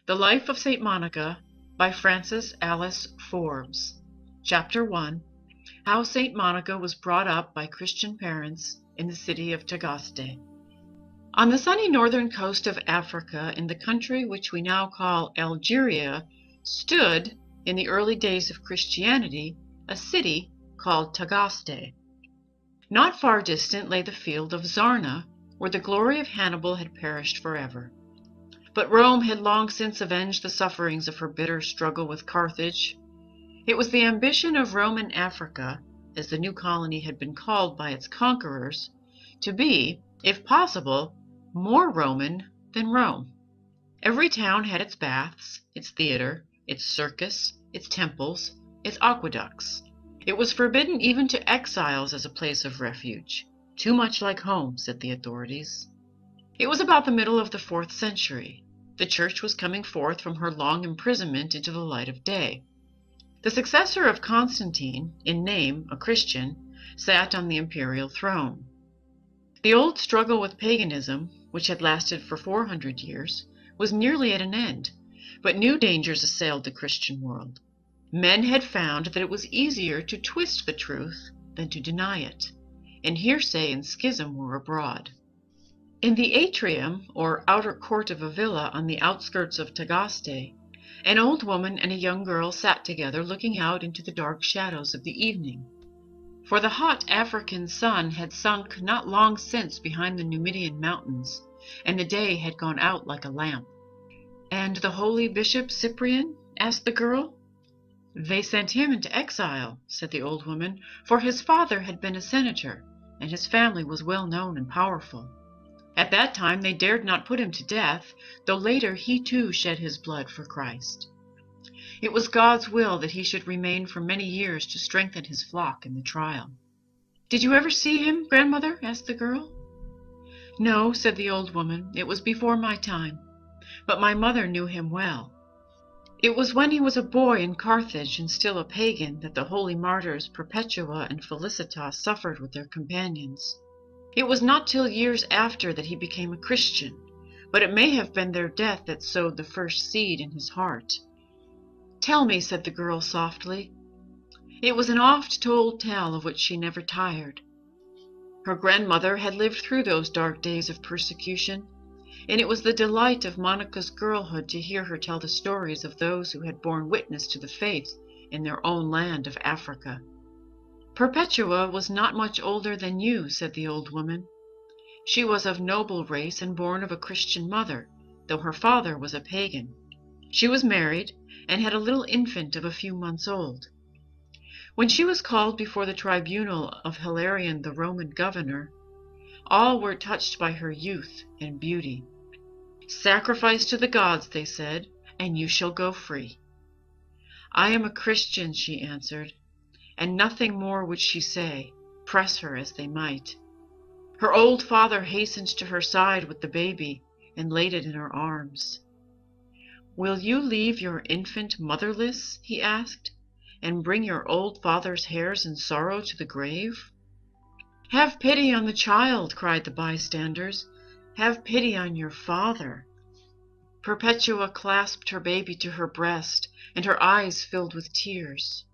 The Life of St. Monica by Frances Alice Forbes. Chapter 1. How St. Monica was brought up by Christian parents in the city of Tagaste. On the sunny northern coast of Africa, in the country which we now call Algeria, stood, in the early days of Christianity, a city called Tagaste. Not far distant lay the field of Zarna, where the glory of Hannibal had perished forever. But Rome had long since avenged the sufferings of her bitter struggle with Carthage. It was the ambition of Roman Africa, as the new colony had been called by its conquerors, to be, if possible, more Roman than Rome. Every town had its baths, its theater, its circus, its temples, its aqueducts. It was forbidden even to exiles as a place of refuge. Too much like home, said the authorities. It was about the middle of the 4th century. The church was coming forth from her long imprisonment into the light of day. The successor of Constantine, in name a Christian, sat on the imperial throne. The old struggle with paganism, which had lasted for 400 years, was nearly at an end, but new dangers assailed the Christian world. Men had found that it was easier to twist the truth than to deny it, and heresy and schism were abroad. In the atrium, or outer court of a villa on the outskirts of Tagaste, an old woman and a young girl sat together looking out into the dark shadows of the evening. For the hot African sun had sunk not long since behind the Numidian mountains, and the day had gone out like a lamp. "And the holy Bishop Cyprian?" asked the girl. "They sent him into exile," said the old woman, "for his father had been a senator, and his family was well known and powerful. At that time they dared not put him to death, though later he too shed his blood for Christ. It was God's will that he should remain for many years to strengthen his flock in the trial." "Did you ever see him, grandmother?" asked the girl. "No," said the old woman, "it was before my time, but my mother knew him well. It was when he was a boy in Carthage and still a pagan that the holy martyrs Perpetua and Felicitas suffered with their companions. It was not till years after that he became a Christian, but it may have been their death that sowed the first seed in his heart." "Tell me," said the girl softly. It was an oft-told tale of which she never tired. Her grandmother had lived through those dark days of persecution, and it was the delight of Monica's girlhood to hear her tell the stories of those who had borne witness to the faith in their own land of Africa. "Perpetua was not much older than you," said the old woman. "She was of noble race and born of a Christian mother, though her father was a pagan. She was married and had a little infant of a few months old. When she was called before the tribunal of Hilarion, the Roman governor, all were touched by her youth and beauty. 'Sacrifice to the gods,' they said, 'and you shall go free.' 'I am a Christian,' she answered, and nothing more would she say, press her as they might. Her old father hastened to her side with the baby and laid it in her arms. 'Will you leave your infant motherless,' he asked, 'and bring your old father's hairs in sorrow to the grave?' 'Have pity on the child,' cried the bystanders. 'Have pity on your father.' Perpetua clasped her baby to her breast, and her eyes filled with tears.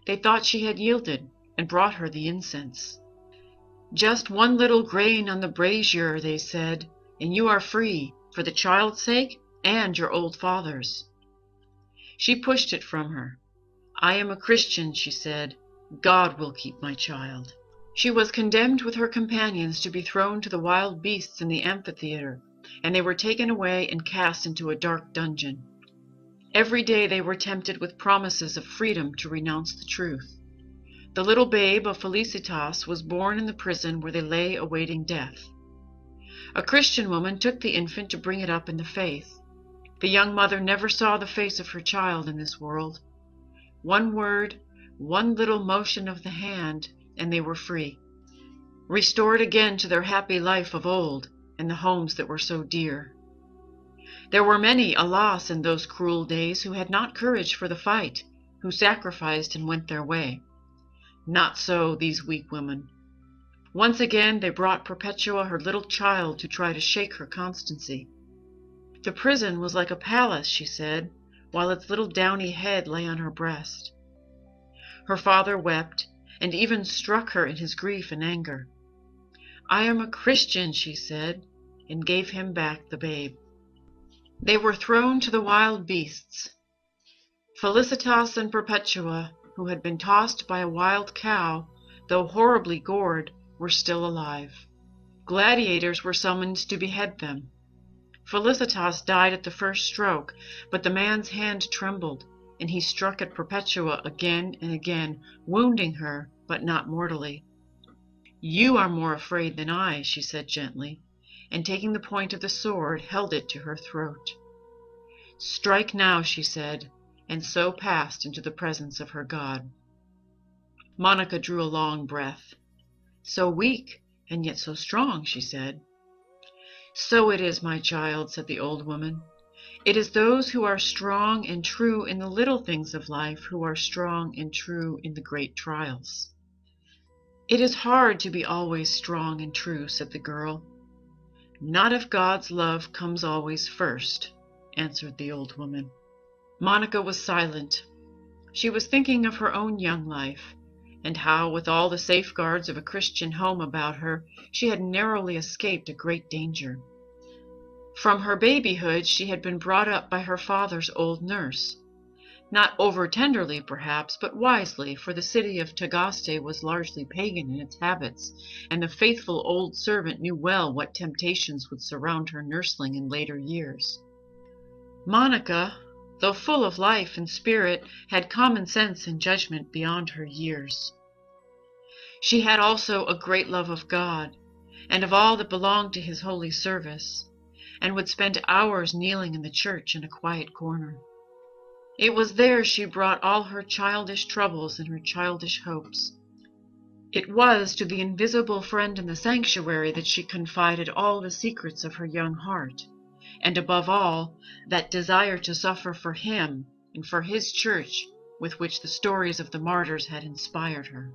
They thought she had yielded, and brought her the incense. 'Just one little grain on the brazier,' they said, 'and you are free, for the child's sake and your old father's.' She pushed it from her. 'I am a Christian,' she said. 'God will keep my child.' She was condemned with her companions to be thrown to the wild beasts in the amphitheater, and they were taken away and cast into a dark dungeon. Every day they were tempted with promises of freedom to renounce the truth. The little babe of Felicitas was born in the prison where they lay awaiting death. A Christian woman took the infant to bring it up in the faith. The young mother never saw the face of her child in this world. One word, one little motion of the hand, and they were free, restored again to their happy life of old and the homes that were so dear. There were many, alas, in those cruel days who had not courage for the fight, who sacrificed and went their way. Not so these weak women. Once again they brought Perpetua her little child to try to shake her constancy. The prison was like a palace, she said, while its little downy head lay on her breast. Her father wept, and even struck her in his grief and anger. "I am a Christian," she said, and gave him back the babe. They were thrown to the wild beasts. Felicitas and Perpetua, who had been tossed by a wild cow, though horribly gored, were still alive. Gladiators were summoned to behead them. Felicitas died at the first stroke, but the man's hand trembled, and he struck at Perpetua again and again, wounding her, but not mortally. "You are more afraid than I," she said gently, and taking the point of the sword, held it to her throat. "Strike now," she said, and so passed into the presence of her God. Monica drew a long breath. "So weak, and yet so strong," she said. "So it is, my child," said the old woman. "It is those who are strong and true in the little things of life who are strong and true in the great trials." "It is hard to be always strong and true," said the girl. "Not if God's love comes always first," answered the old woman. Monica was silent. She was thinking of her own young life, and how, with all the safeguards of a Christian home about her, she had narrowly escaped a great danger. From her babyhood she had been brought up by her father's old nurse. Not over-tenderly, perhaps, but wisely, for the city of Tagaste was largely pagan in its habits, and the faithful old servant knew well what temptations would surround her nursling in later years. Monica, though full of life and spirit, had common sense and judgment beyond her years. She had also a great love of God, and of all that belonged to His holy service, and would spend hours kneeling in the church in a quiet corner. It was there she brought all her childish troubles and her childish hopes. It was to the invisible friend in the sanctuary that she confided all the secrets of her young heart, and above all, that desire to suffer for Him and for His church with which the stories of the martyrs had inspired her.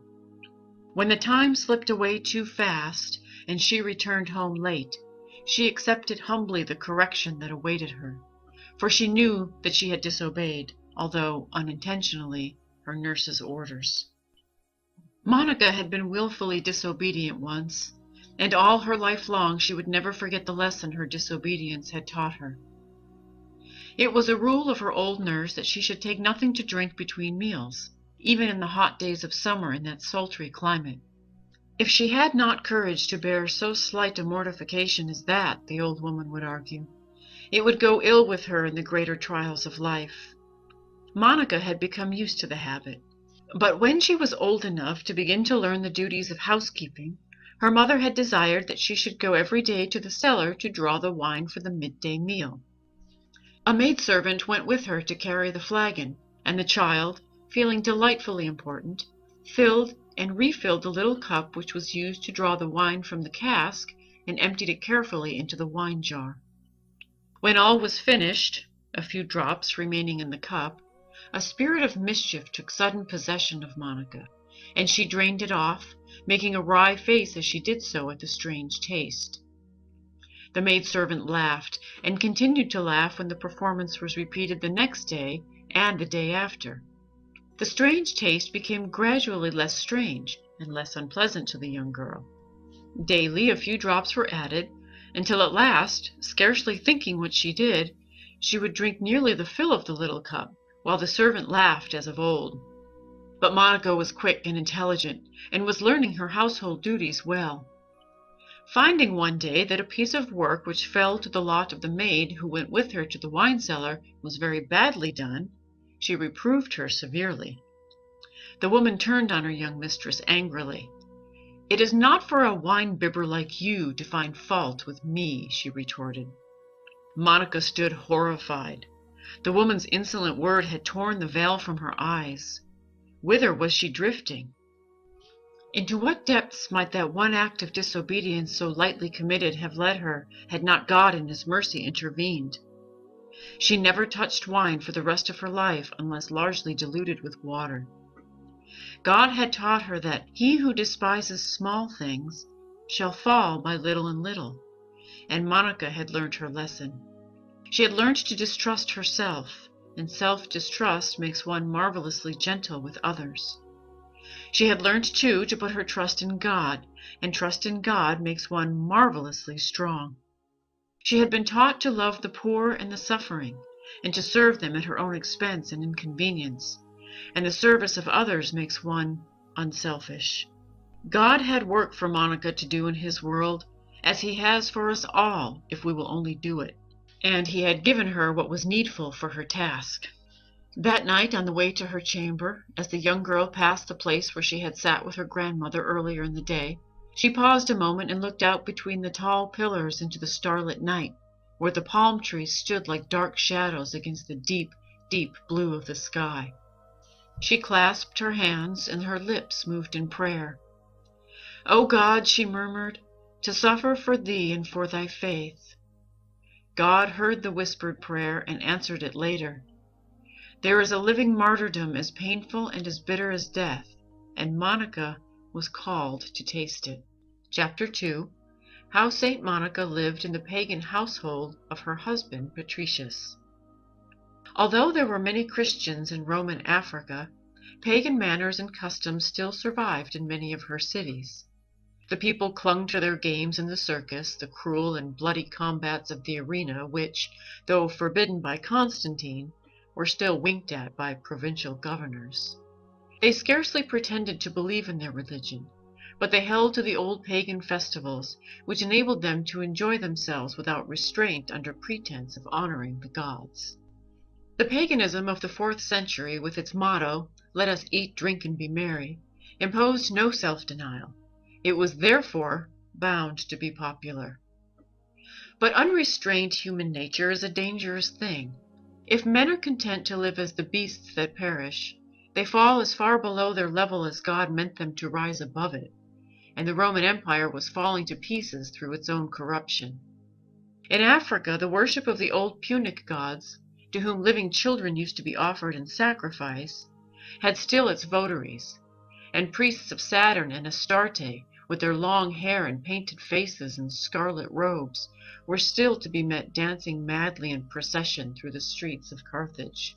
When the time slipped away too fast, and she returned home late, she accepted humbly the correction that awaited her, for she knew that she had disobeyed, although unintentionally, her nurse's orders. Monica had been willfully disobedient once, and all her life long she would never forget the lesson her disobedience had taught her. It was a rule of her old nurse that she should take nothing to drink between meals, even in the hot days of summer in that sultry climate. If she had not courage to bear so slight a mortification as that, the old woman would argue, it would go ill with her in the greater trials of life. Monica had become used to the habit, but when she was old enough to begin to learn the duties of housekeeping, her mother had desired that she should go every day to the cellar to draw the wine for the midday meal. A maidservant went with her to carry the flagon, and the child, feeling delightfully important, filled and refilled the little cup which was used to draw the wine from the cask, and emptied it carefully into the wine jar. When all was finished, a few drops remaining in the cup, a spirit of mischief took sudden possession of Monica, and she drained it off, making a wry face as she did so at the strange taste. The maidservant laughed, and continued to laugh when the performance was repeated the next day and the day after. The strange taste became gradually less strange and less unpleasant to the young girl. Daily a few drops were added, until at last, scarcely thinking what she did, she would drink nearly the fill of the little cup, while the servant laughed as of old. But Monica was quick and intelligent, and was learning her household duties well. Finding one day that a piece of work which fell to the lot of the maid who went with her to the wine cellar was very badly done, she reproved her severely. The woman turned on her young mistress angrily. "It is not for a wine-bibber like you to find fault with me," she retorted. Monica stood horrified. The woman's insolent word had torn the veil from her eyes. Whither was she drifting? Into what depths might that one act of disobedience so lightly committed have led her, had not God in His mercy intervened? She never touched wine for the rest of her life unless largely diluted with water. God had taught her that he who despises small things shall fall by little and little, and Monica had learned her lesson. She had learned to distrust herself, and self-distrust makes one marvelously gentle with others. She had learned, too, to put her trust in God, and trust in God makes one marvelously strong. She had been taught to love the poor and the suffering, and to serve them at her own expense and inconvenience, and the service of others makes one unselfish. God had work for Monica to do in His world, as He has for us all if we will only do it, and He had given her what was needful for her task. That night, on the way to her chamber, as the young girl passed the place where she had sat with her grandmother earlier in the day, she paused a moment and looked out between the tall pillars into the starlit night, where the palm trees stood like dark shadows against the deep, deep blue of the sky. She clasped her hands, and her lips moved in prayer. "O God," she murmured, "to suffer for Thee and for Thy faith." God heard the whispered prayer and answered it later. There is a living martyrdom as painful and as bitter as death, and Monica was called to taste it. Chapter 2. How Saint Monica lived in the pagan household of her husband Patricius. Although there were many Christians in Roman Africa, pagan manners and customs still survived in many of her cities. The people clung to their games in the circus, the cruel and bloody combats of the arena, which, though forbidden by Constantine, were still winked at by provincial governors. They scarcely pretended to believe in their religion, but they held to the old pagan festivals, which enabled them to enjoy themselves without restraint under pretense of honoring the gods. The paganism of the 4th century, with its motto, "Let us eat, drink, and be merry," imposed no self-denial. It was therefore bound to be popular. But unrestrained human nature is a dangerous thing. If men are content to live as the beasts that perish, they fall as far below their level as God meant them to rise above it, and the Roman Empire was falling to pieces through its own corruption. In Africa, the worship of the old Punic gods, to whom living children used to be offered in sacrifice, had still its votaries, and priests of Saturn and Astarte, with their long hair and painted faces and scarlet robes, were still to be met dancing madly in procession through the streets of Carthage.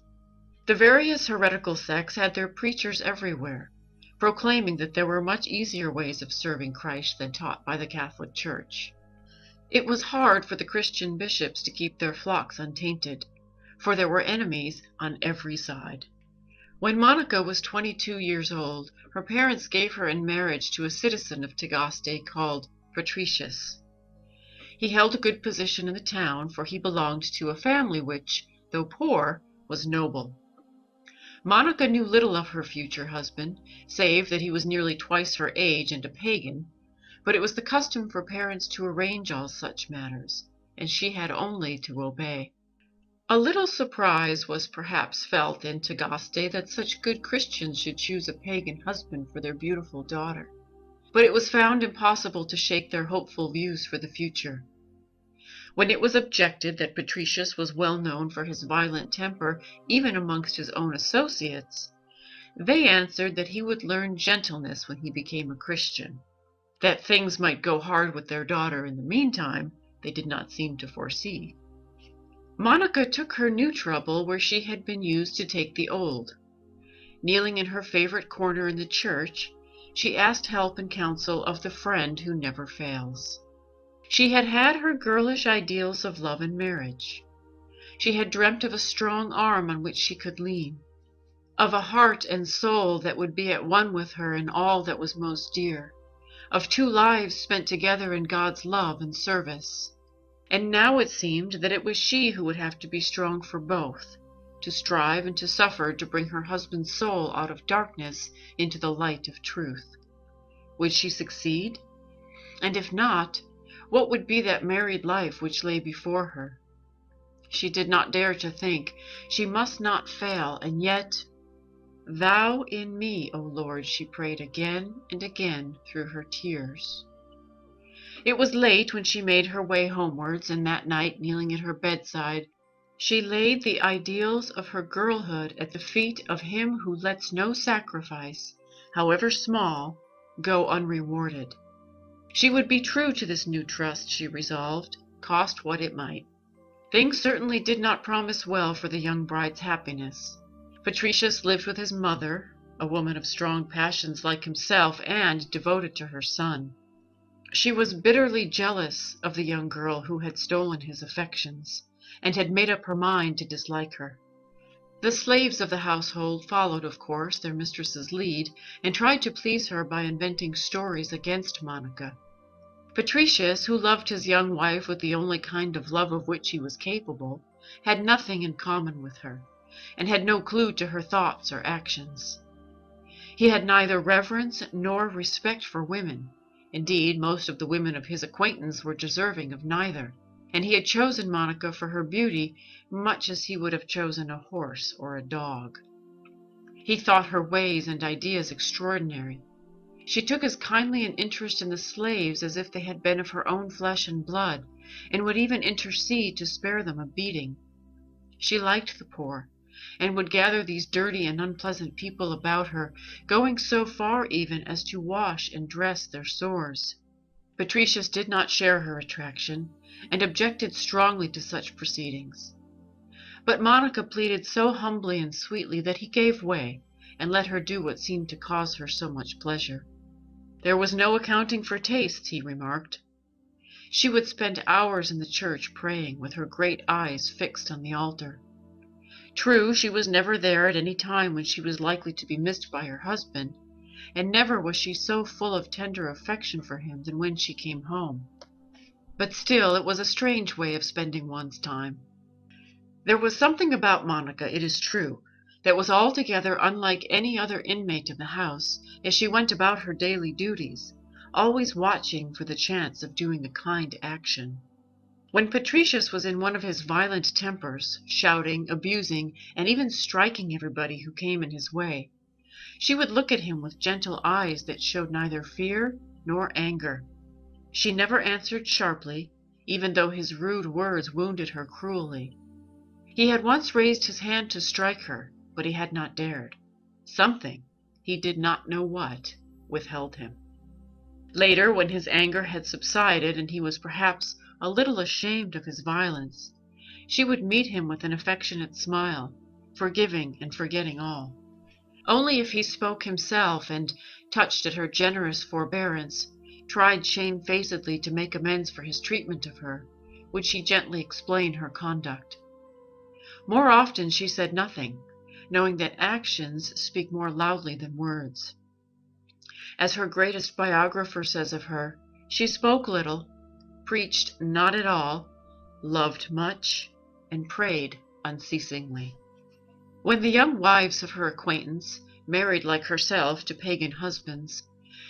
The various heretical sects had their preachers everywhere, proclaiming that there were much easier ways of serving Christ than taught by the Catholic Church. It was hard for the Christian bishops to keep their flocks untainted, for there were enemies on every side. When Monica was 22 years old, her parents gave her in marriage to a citizen of Tagaste called Patricius. He held a good position in the town, for he belonged to a family which, though poor, was noble. Monica knew little of her future husband, save that he was nearly twice her age and a pagan, but it was the custom for parents to arrange all such matters, and she had only to obey. A little surprise was perhaps felt in Tagaste that such good Christians should choose a pagan husband for their beautiful daughter, but it was found impossible to shake their hopeful views for the future. When it was objected that Patricius was well known for his violent temper even amongst his own associates, they answered that he would learn gentleness when he became a Christian. That things might go hard with their daughter in the meantime, they did not seem to foresee. Monica took her new trouble where she had been used to take the old. Kneeling in her favorite corner in the church, she asked help and counsel of the friend who never fails. She had had her girlish ideals of love and marriage. She had dreamt of a strong arm on which she could lean, of a heart and soul that would be at one with her in all that was most dear, of 2 lives spent together in God's love and service. And now it seemed that it was she who would have to be strong for both, to strive and to suffer to bring her husband's soul out of darkness into the light of truth. Would she succeed? And if not, what would be that married life which lay before her? She did not dare to think. She must not fail, and yet, "Thou in me, O Lord," she prayed again and again through her tears. It was late when she made her way homewards, and that night, kneeling at her bedside, she laid the ideals of her girlhood at the feet of Him who lets no sacrifice, however small, go unrewarded. She would be true to this new trust, she resolved, cost what it might. Things certainly did not promise well for the young bride's happiness. Patricius lived with his mother, a woman of strong passions like himself and devoted to her son. She was bitterly jealous of the young girl who had stolen his affections, and had made up her mind to dislike her. The slaves of the household followed, of course, their mistress's lead, and tried to please her by inventing stories against Monica. Patricius, who loved his young wife with the only kind of love of which he was capable, had nothing in common with her, and had no clue to her thoughts or actions. He had neither reverence nor respect for women. Indeed, most of the women of his acquaintance were deserving of neither, and he had chosen Monica for her beauty much as he would have chosen a horse or a dog. He thought her ways and ideas extraordinary. She took as kindly an interest in the slaves as if they had been of her own flesh and blood, and would even intercede to spare them a beating. She liked the poor, and would gather these dirty and unpleasant people about her, going so far even as to wash and dress their sores. Patricius did not share her attraction, and objected strongly to such proceedings. But Monica pleaded so humbly and sweetly that he gave way, and let her do what seemed to cause her so much pleasure. There was no accounting for tastes, he remarked. She would spend hours in the church praying, with her great eyes fixed on the altar. True, she was never there at any time when she was likely to be missed by her husband, and never was she so full of tender affection for him than when she came home. But still, it was a strange way of spending one's time. There was something about Monica, it is true, that was altogether unlike any other inmate of the house, as she went about her daily duties, always watching for the chance of doing a kind action. When Patricius was in one of his violent tempers, shouting, abusing, and even striking everybody who came in his way, she would look at him with gentle eyes that showed neither fear nor anger. She never answered sharply, even though his rude words wounded her cruelly. He had once raised his hand to strike her, but he had not dared. Something, he did not know what, withheld him. Later, when his anger had subsided and he was perhaps a little ashamed of his violence, she would meet him with an affectionate smile, forgiving and forgetting all. Only if he spoke himself and, touched at her generous forbearance, tried shamefacedly to make amends for his treatment of her, would she gently explain her conduct. More often she said nothing, knowing that actions speak more loudly than words. As her greatest biographer says of her, she spoke little, preached not at all, loved much, and prayed unceasingly. When the young wives of her acquaintance, married like herself to pagan husbands,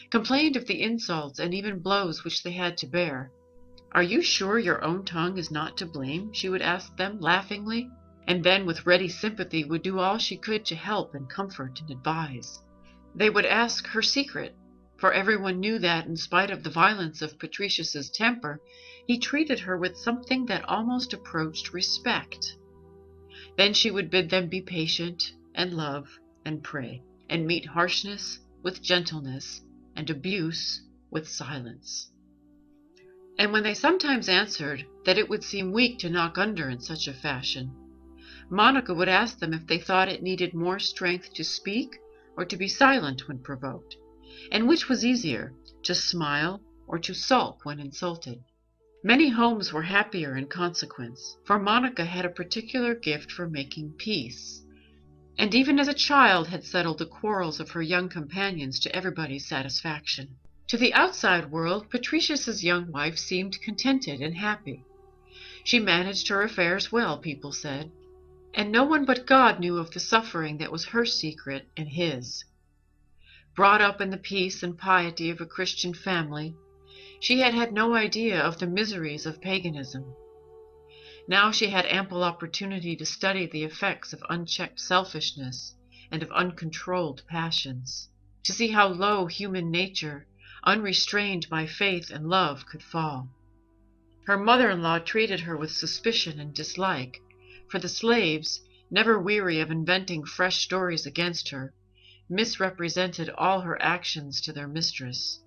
complained of the insults and even blows which they had to bear, "Are you sure your own tongue is not to blame?" she would ask them laughingly, and then with ready sympathy would do all she could to help and comfort and advise. They would ask her secret, for everyone knew that, in spite of the violence of Patricius's temper, he treated her with something that almost approached respect. Then she would bid them be patient and love and pray, and meet harshness with gentleness and abuse with silence. And when they sometimes answered that it would seem weak to knock under in such a fashion, Monica would ask them if they thought it needed more strength to speak or to be silent when provoked, and which was easier, to smile or to sulk when insulted. Many homes were happier in consequence, for Monica had a particular gift for making peace, and even as a child had settled the quarrels of her young companions to everybody's satisfaction. To the outside world, Patricius's young wife seemed contented and happy. She managed her affairs well, people said, and no one but God knew of the suffering that was her secret and his. Brought up in the peace and piety of a Christian family, she had had no idea of the miseries of paganism. Now she had ample opportunity to study the effects of unchecked selfishness and of uncontrolled passions, to see how low human nature, unrestrained by faith and love, could fall. Her mother-in-law treated her with suspicion and dislike, for the slaves, never weary of inventing fresh stories against her, misrepresented all her actions to their mistress.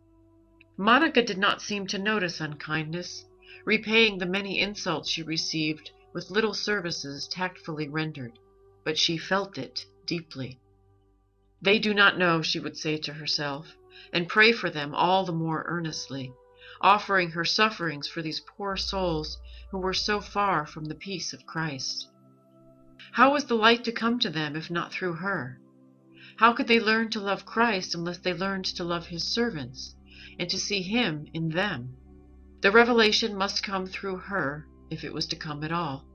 Monica did not seem to notice unkindness, repaying the many insults she received with little services tactfully rendered, but she felt it deeply. "They do not know," she would say to herself, and pray for them all the more earnestly, offering her sufferings for these poor souls who were so far from the peace of Christ. How was the light to come to them if not through her? How could they learn to love Christ unless they learned to love His servants, and to see Him in them? The revelation must come through her if it was to come at all.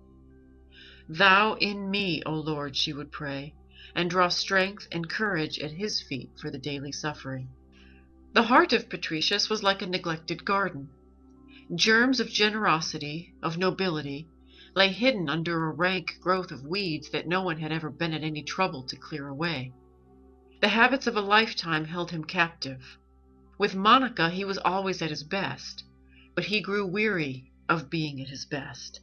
"Thou in me, O Lord," she would pray, and draw strength and courage at His feet for the daily suffering. The heart of Patricius was like a neglected garden. Germs of generosity, of nobility, lay hidden under a rank growth of weeds that no one had ever been at any trouble to clear away. The habits of a lifetime held him captive. With Monica he was always at his best, but he grew weary of being at his best.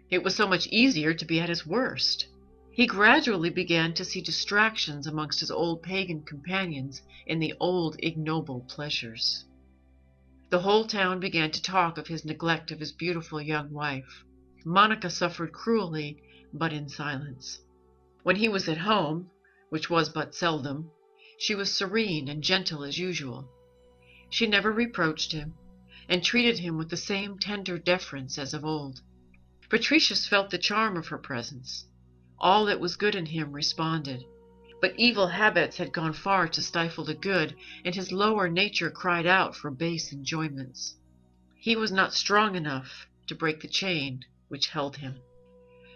It was so much easier to be at his worst. He gradually began to see distractions amongst his old pagan companions in the old ignoble pleasures. The whole town began to talk of his neglect of his beautiful young wife. Monica suffered cruelly, but in silence. When he was at home, which was but seldom, she was serene and gentle as usual. She never reproached him, and treated him with the same tender deference as of old. Patricius felt the charm of her presence. All that was good in him responded. But evil habits had gone far to stifle the good, and his lower nature cried out for base enjoyments. He was not strong enough to break the chain which held him.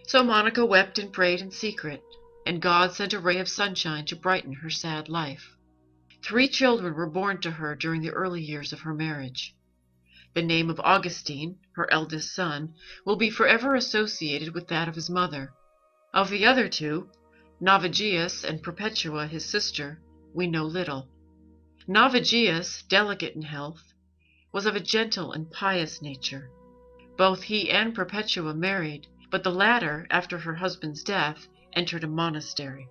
So Monica wept and prayed in secret, and God sent a ray of sunshine to brighten her sad life. 3 children were born to her during the early years of her marriage. The name of Augustine, her eldest son, will be forever associated with that of his mother. Of the other 2, Navigius and Perpetua, his sister, we know little. Navigius, delicate in health, was of a gentle and pious nature. Both he and Perpetua married, but the latter, after her husband's death, entered a monastery.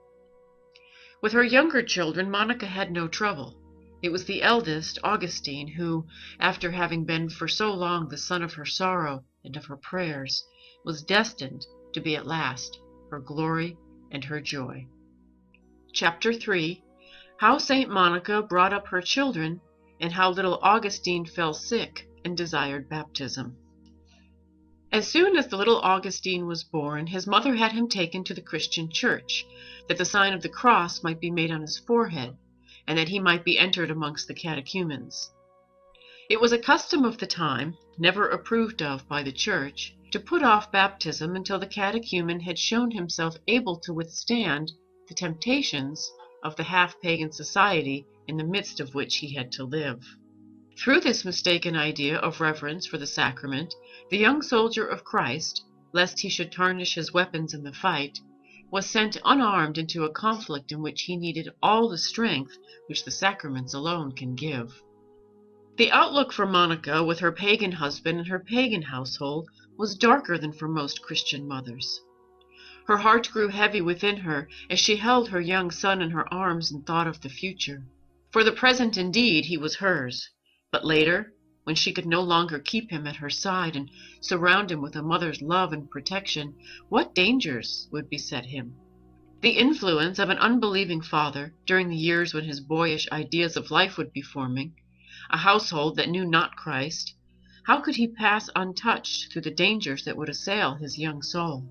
With her younger children, Monica had no trouble. It was the eldest, Augustine, who, after having been for so long the son of her sorrow and of her prayers, was destined to be at last her glory and her joy. Chapter 3. How Saint Monica brought up her children, and how little Augustine fell sick and desired baptism. As soon as the little Augustine was born, his mother had him taken to the Christian church, that the sign of the cross might be made on his forehead, and that he might be entered amongst the catechumens. It was a custom of the time, never approved of by the church, to put off baptism until the catechumen had shown himself able to withstand the temptations of the half-pagan society in the midst of which he had to live. Through this mistaken idea of reverence for the sacrament, the young soldier of Christ, lest he should tarnish his weapons in the fight, was sent unarmed into a conflict in which he needed all the strength which the sacraments alone can give. The outlook for Monica, with her pagan husband and her pagan household, was darker than for most Christian mothers. Her heart grew heavy within her as she held her young son in her arms and thought of the future. For the present, indeed, he was hers, but later, when she could no longer keep him at her side and surround him with a mother's love and protection, what dangers would beset him? The influence of an unbelieving father during the years when his boyish ideas of life would be forming, a household that knew not Christ, how could he pass untouched through the dangers that would assail his young soul?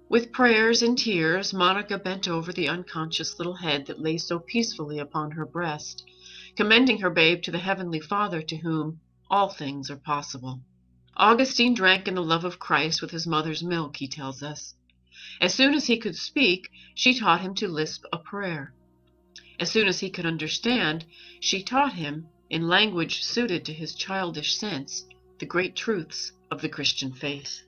With prayers and tears, Monica bent over the unconscious little head that lay so peacefully upon her breast, commending her babe to the Heavenly Father, to whom all things are possible. Augustine drank in the love of Christ with his mother's milk, he tells us. As soon as he could speak, she taught him to lisp a prayer. As soon as he could understand, she taught him, in language suited to his childish sense, the great truths of the Christian faith.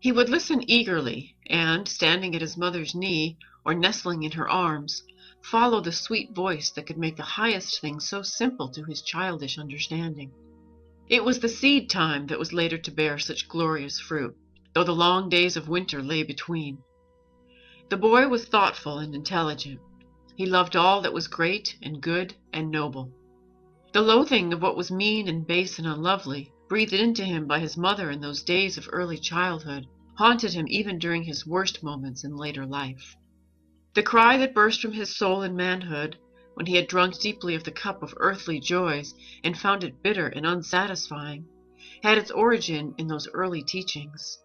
He would listen eagerly, and, standing at his mother's knee, or nestling in her arms, follow the sweet voice that could make the highest things so simple to his childish understanding. It was the seed time that was later to bear such glorious fruit, though the long days of winter lay between. The boy was thoughtful and intelligent. He loved all that was great and good and noble. The loathing of what was mean and base and unlovely, breathed into him by his mother in those days of early childhood, haunted him even during his worst moments in later life. The cry that burst from his soul in manhood, when he had drunk deeply of the cup of earthly joys and found it bitter and unsatisfying, had its origin in those early teachings.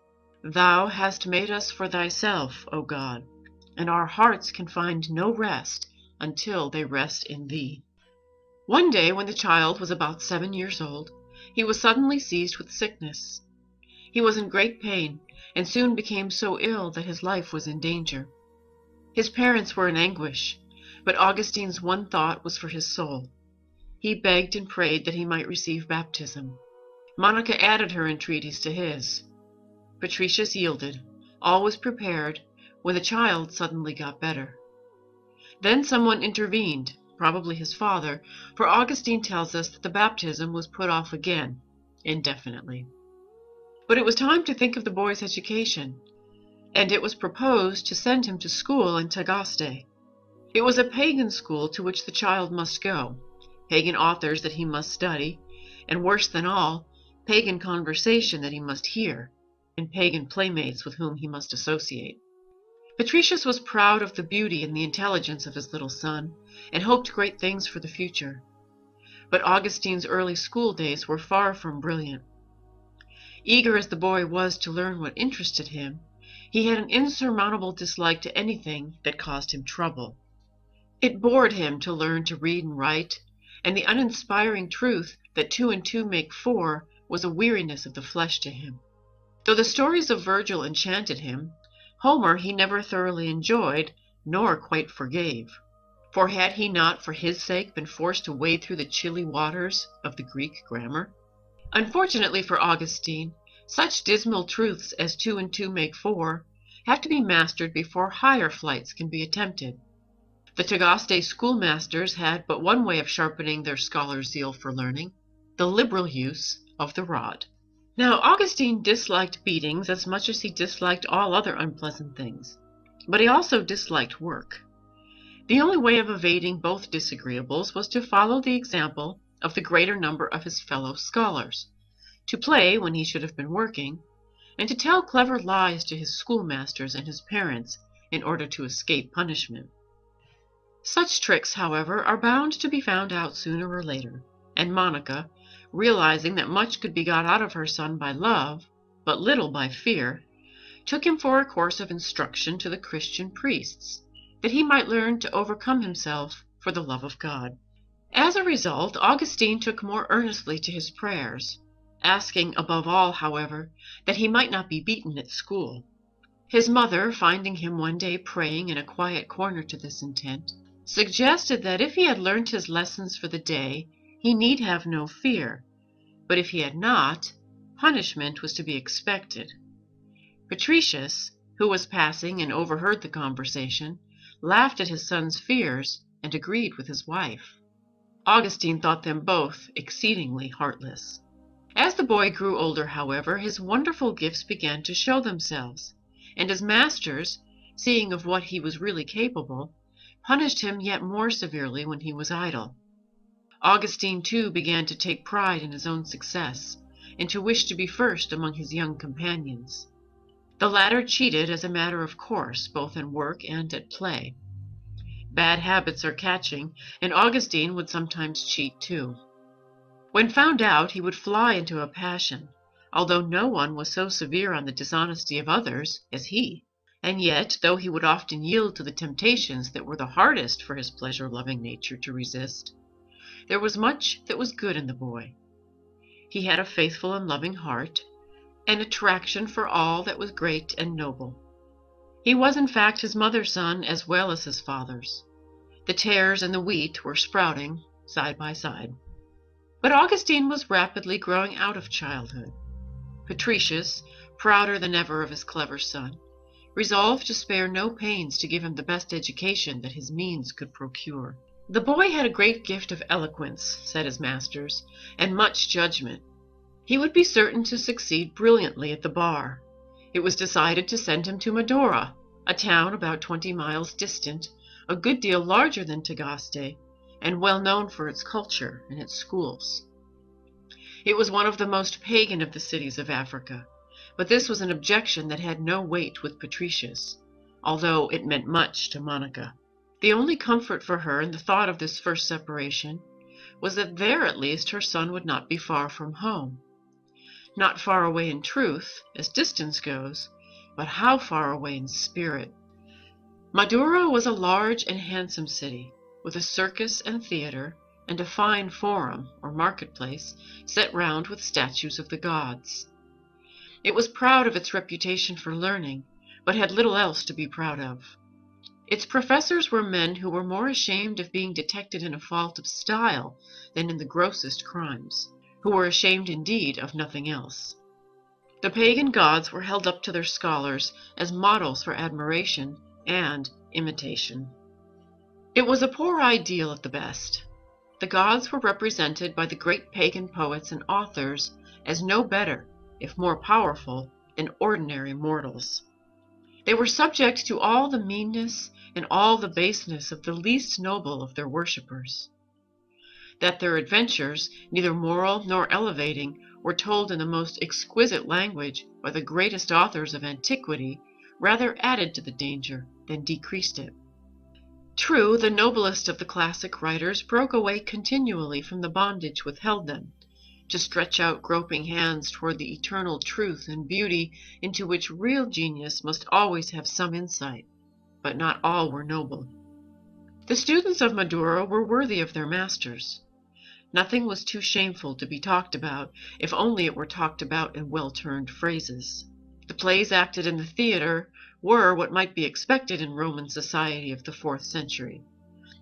Thou hast made us for thyself, O God, and our hearts can find no rest until they rest in thee. One day, when the child was about 7 years old, he was suddenly seized with sickness. He was in great pain, and soon became so ill that his life was in danger. His parents were in anguish, but Augustine's one thought was for his soul. He begged and prayed that he might receive baptism. Monica added her entreaties to his. Patricius yielded. All was prepared, when the child suddenly got better. Then someone intervened, probably his father, for Augustine tells us that the baptism was put off again, indefinitely. But it was time to think of the boy's education, and it was proposed to send him to school in Tagaste. It was a pagan school to which the child must go, pagan authors that he must study, and worse than all, pagan conversation that he must hear, and pagan playmates with whom he must associate. Patricius was proud of the beauty and the intelligence of his little son, and hoped great things for the future. But Augustine's early school days were far from brilliant. Eager as the boy was to learn what interested him, he had an insurmountable dislike to anything that caused him trouble. It bored him to learn to read and write, and the uninspiring truth that 2 and 2 make 4 was a weariness of the flesh to him. Though the stories of Virgil enchanted him, Homer he never thoroughly enjoyed, nor quite forgave. For had he not for his sake been forced to wade through the chilly waters of the Greek grammar? Unfortunately for Augustine, such dismal truths as 2 and 2 make 4 have to be mastered before higher flights can be attempted. The Tagaste schoolmasters had but one way of sharpening their scholars' zeal for learning, the liberal use of the rod. Now, Augustine disliked beatings as much as he disliked all other unpleasant things, but he also disliked work. The only way of evading both disagreeables was to follow the example of the greater number of his fellow scholars, to play when he should have been working, and to tell clever lies to his schoolmasters and his parents in order to escape punishment. Such tricks, however, are bound to be found out sooner or later, and Monica, realizing that much could be got out of her son by love, but little by fear, took him for a course of instruction to the Christian priests, that he might learn to overcome himself for the love of God. As a result, Augustine took more earnestly to his prayers, asking above all, however, that he might not be beaten at school. His mother, finding him one day praying in a quiet corner to this intent, suggested that if he had learned his lessons for the day, he need have no fear, but if he had not, punishment was to be expected. Patricius, who was passing and overheard the conversation, laughed at his son's fears and agreed with his wife. Augustine thought them both exceedingly heartless. As the boy grew older, however, his wonderful gifts began to show themselves, and his masters, seeing of what he was really capable, punished him yet more severely when he was idle. Augustine, too, began to take pride in his own success, and to wish to be first among his young companions. The latter cheated as a matter of course, both in work and at play. Bad habits are catching, and Augustine would sometimes cheat too. When found out, he would fly into a passion, although no one was so severe on the dishonesty of others as he. And yet, though he would often yield to the temptations that were the hardest for his pleasure-loving nature to resist, there was much that was good in the boy. He had a faithful and loving heart, an attraction for all that was great and noble. He was, in fact, his mother's son as well as his father's. The tares and the wheat were sprouting side by side. But Augustine was rapidly growing out of childhood. Patricius, prouder than ever of his clever son, resolved to spare no pains to give him the best education that his means could procure. The boy had a great gift of eloquence, said his masters, and much judgment. He would be certain to succeed brilliantly at the bar. It was decided to send him to Medora, a town about 20 miles distant, a good deal larger than Tagaste, and well known for its culture and its schools. It was one of the most pagan of the cities of Africa, But this was an objection that had no weight with Patricius, although it meant much to Monica. The only comfort for her in the thought of this first separation was that there at least her son would not be far from home. Not far away in truth, as distance goes, but how far away in spirit. Madura was a large and handsome city, with a circus and theater, and a fine forum, or marketplace, set round with statues of the gods. It was proud of its reputation for learning, but had little else to be proud of. Its professors were men who were more ashamed of being detected in a fault of style than in the grossest crimes, who were ashamed indeed of nothing else. The pagan gods were held up to their scholars as models for admiration and imitation. It was a poor ideal at the best. The gods were represented by the great pagan poets and authors as no better, if more powerful, than ordinary mortals. They were subject to all the meanness and all the baseness of the least noble of their worshippers. That their adventures, neither moral nor elevating, were told in the most exquisite language by the greatest authors of antiquity, rather added to the danger than decreased it. True, the noblest of the classic writers broke away continually from the bondage which held them, to stretch out groping hands toward the eternal truth and beauty into which real genius must always have some insight, but not all were noble. The students of Madura were worthy of their masters. Nothing was too shameful to be talked about, if only it were talked about in well-turned phrases. The plays acted in the theater were what might be expected in Roman society of the 4th century,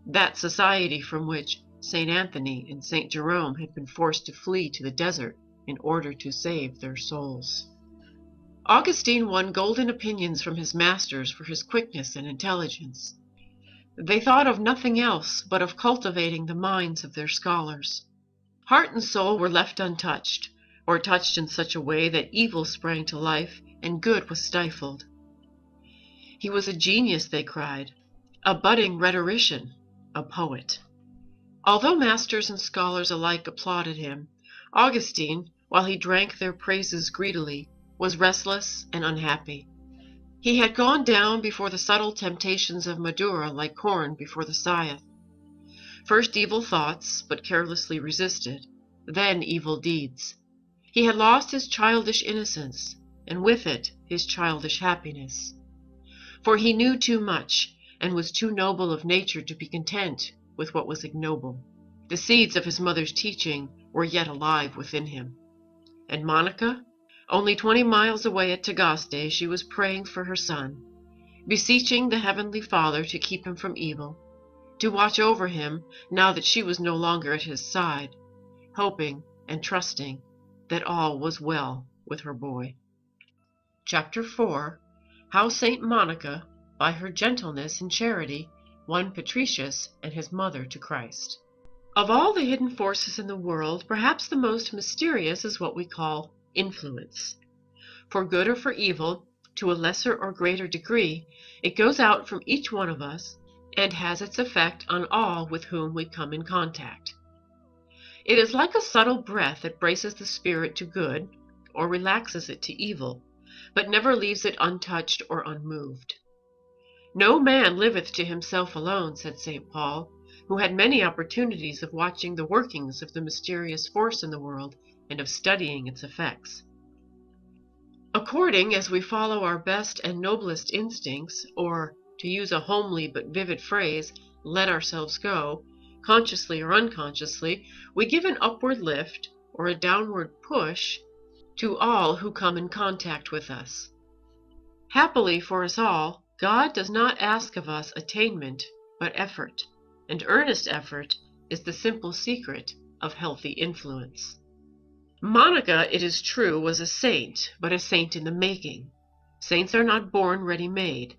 that society from which St. Anthony and St. Jerome had been forced to flee to the desert in order to save their souls. Augustine won golden opinions from his masters for his quickness and intelligence. They thought of nothing else but of cultivating the minds of their scholars. Heart and soul were left untouched, or touched in such a way that evil sprang to life and good was stifled. He was a genius, they cried, a budding rhetorician, a poet. Although masters and scholars alike applauded him, Augustine, while he drank their praises greedily, was restless and unhappy. He had gone down before the subtle temptations of Madura like corn before the scythe. First evil thoughts, but carelessly resisted, then evil deeds. He had lost his childish innocence, and with it his childish happiness. For he knew too much, and was too noble of nature to be content with what was ignoble. The seeds of his mother's teaching were yet alive within him. And Monica? Only 20 miles away at Tagaste, she was praying for her son, beseeching the Heavenly Father to keep him from evil, to watch over him now that she was no longer at his side, hoping and trusting that all was well with her boy. Chapter 4. How Saint Monica, by her gentleness and charity, won Patricius and his mother to Christ. Of all the hidden forces in the world, perhaps the most mysterious is what we call influence. For good or for evil, to a lesser or greater degree, it goes out from each one of us and has its effect on all with whom we come in contact. It is like a subtle breath that braces the spirit to good or relaxes it to evil, but never leaves it untouched or unmoved. No man liveth to himself alone, said St. Paul, who had many opportunities of watching the workings of the mysterious force in the world and of studying its effects. According as we follow our best and noblest instincts, or, to use a homely but vivid phrase, let ourselves go, consciously or unconsciously, we give an upward lift or a downward push to all who come in contact with us. Happily for us all, God does not ask of us attainment, but effort, and earnest effort is the simple secret of healthy influence. Monica, it is true, was a saint, but a saint in the making. Saints are not born ready-made.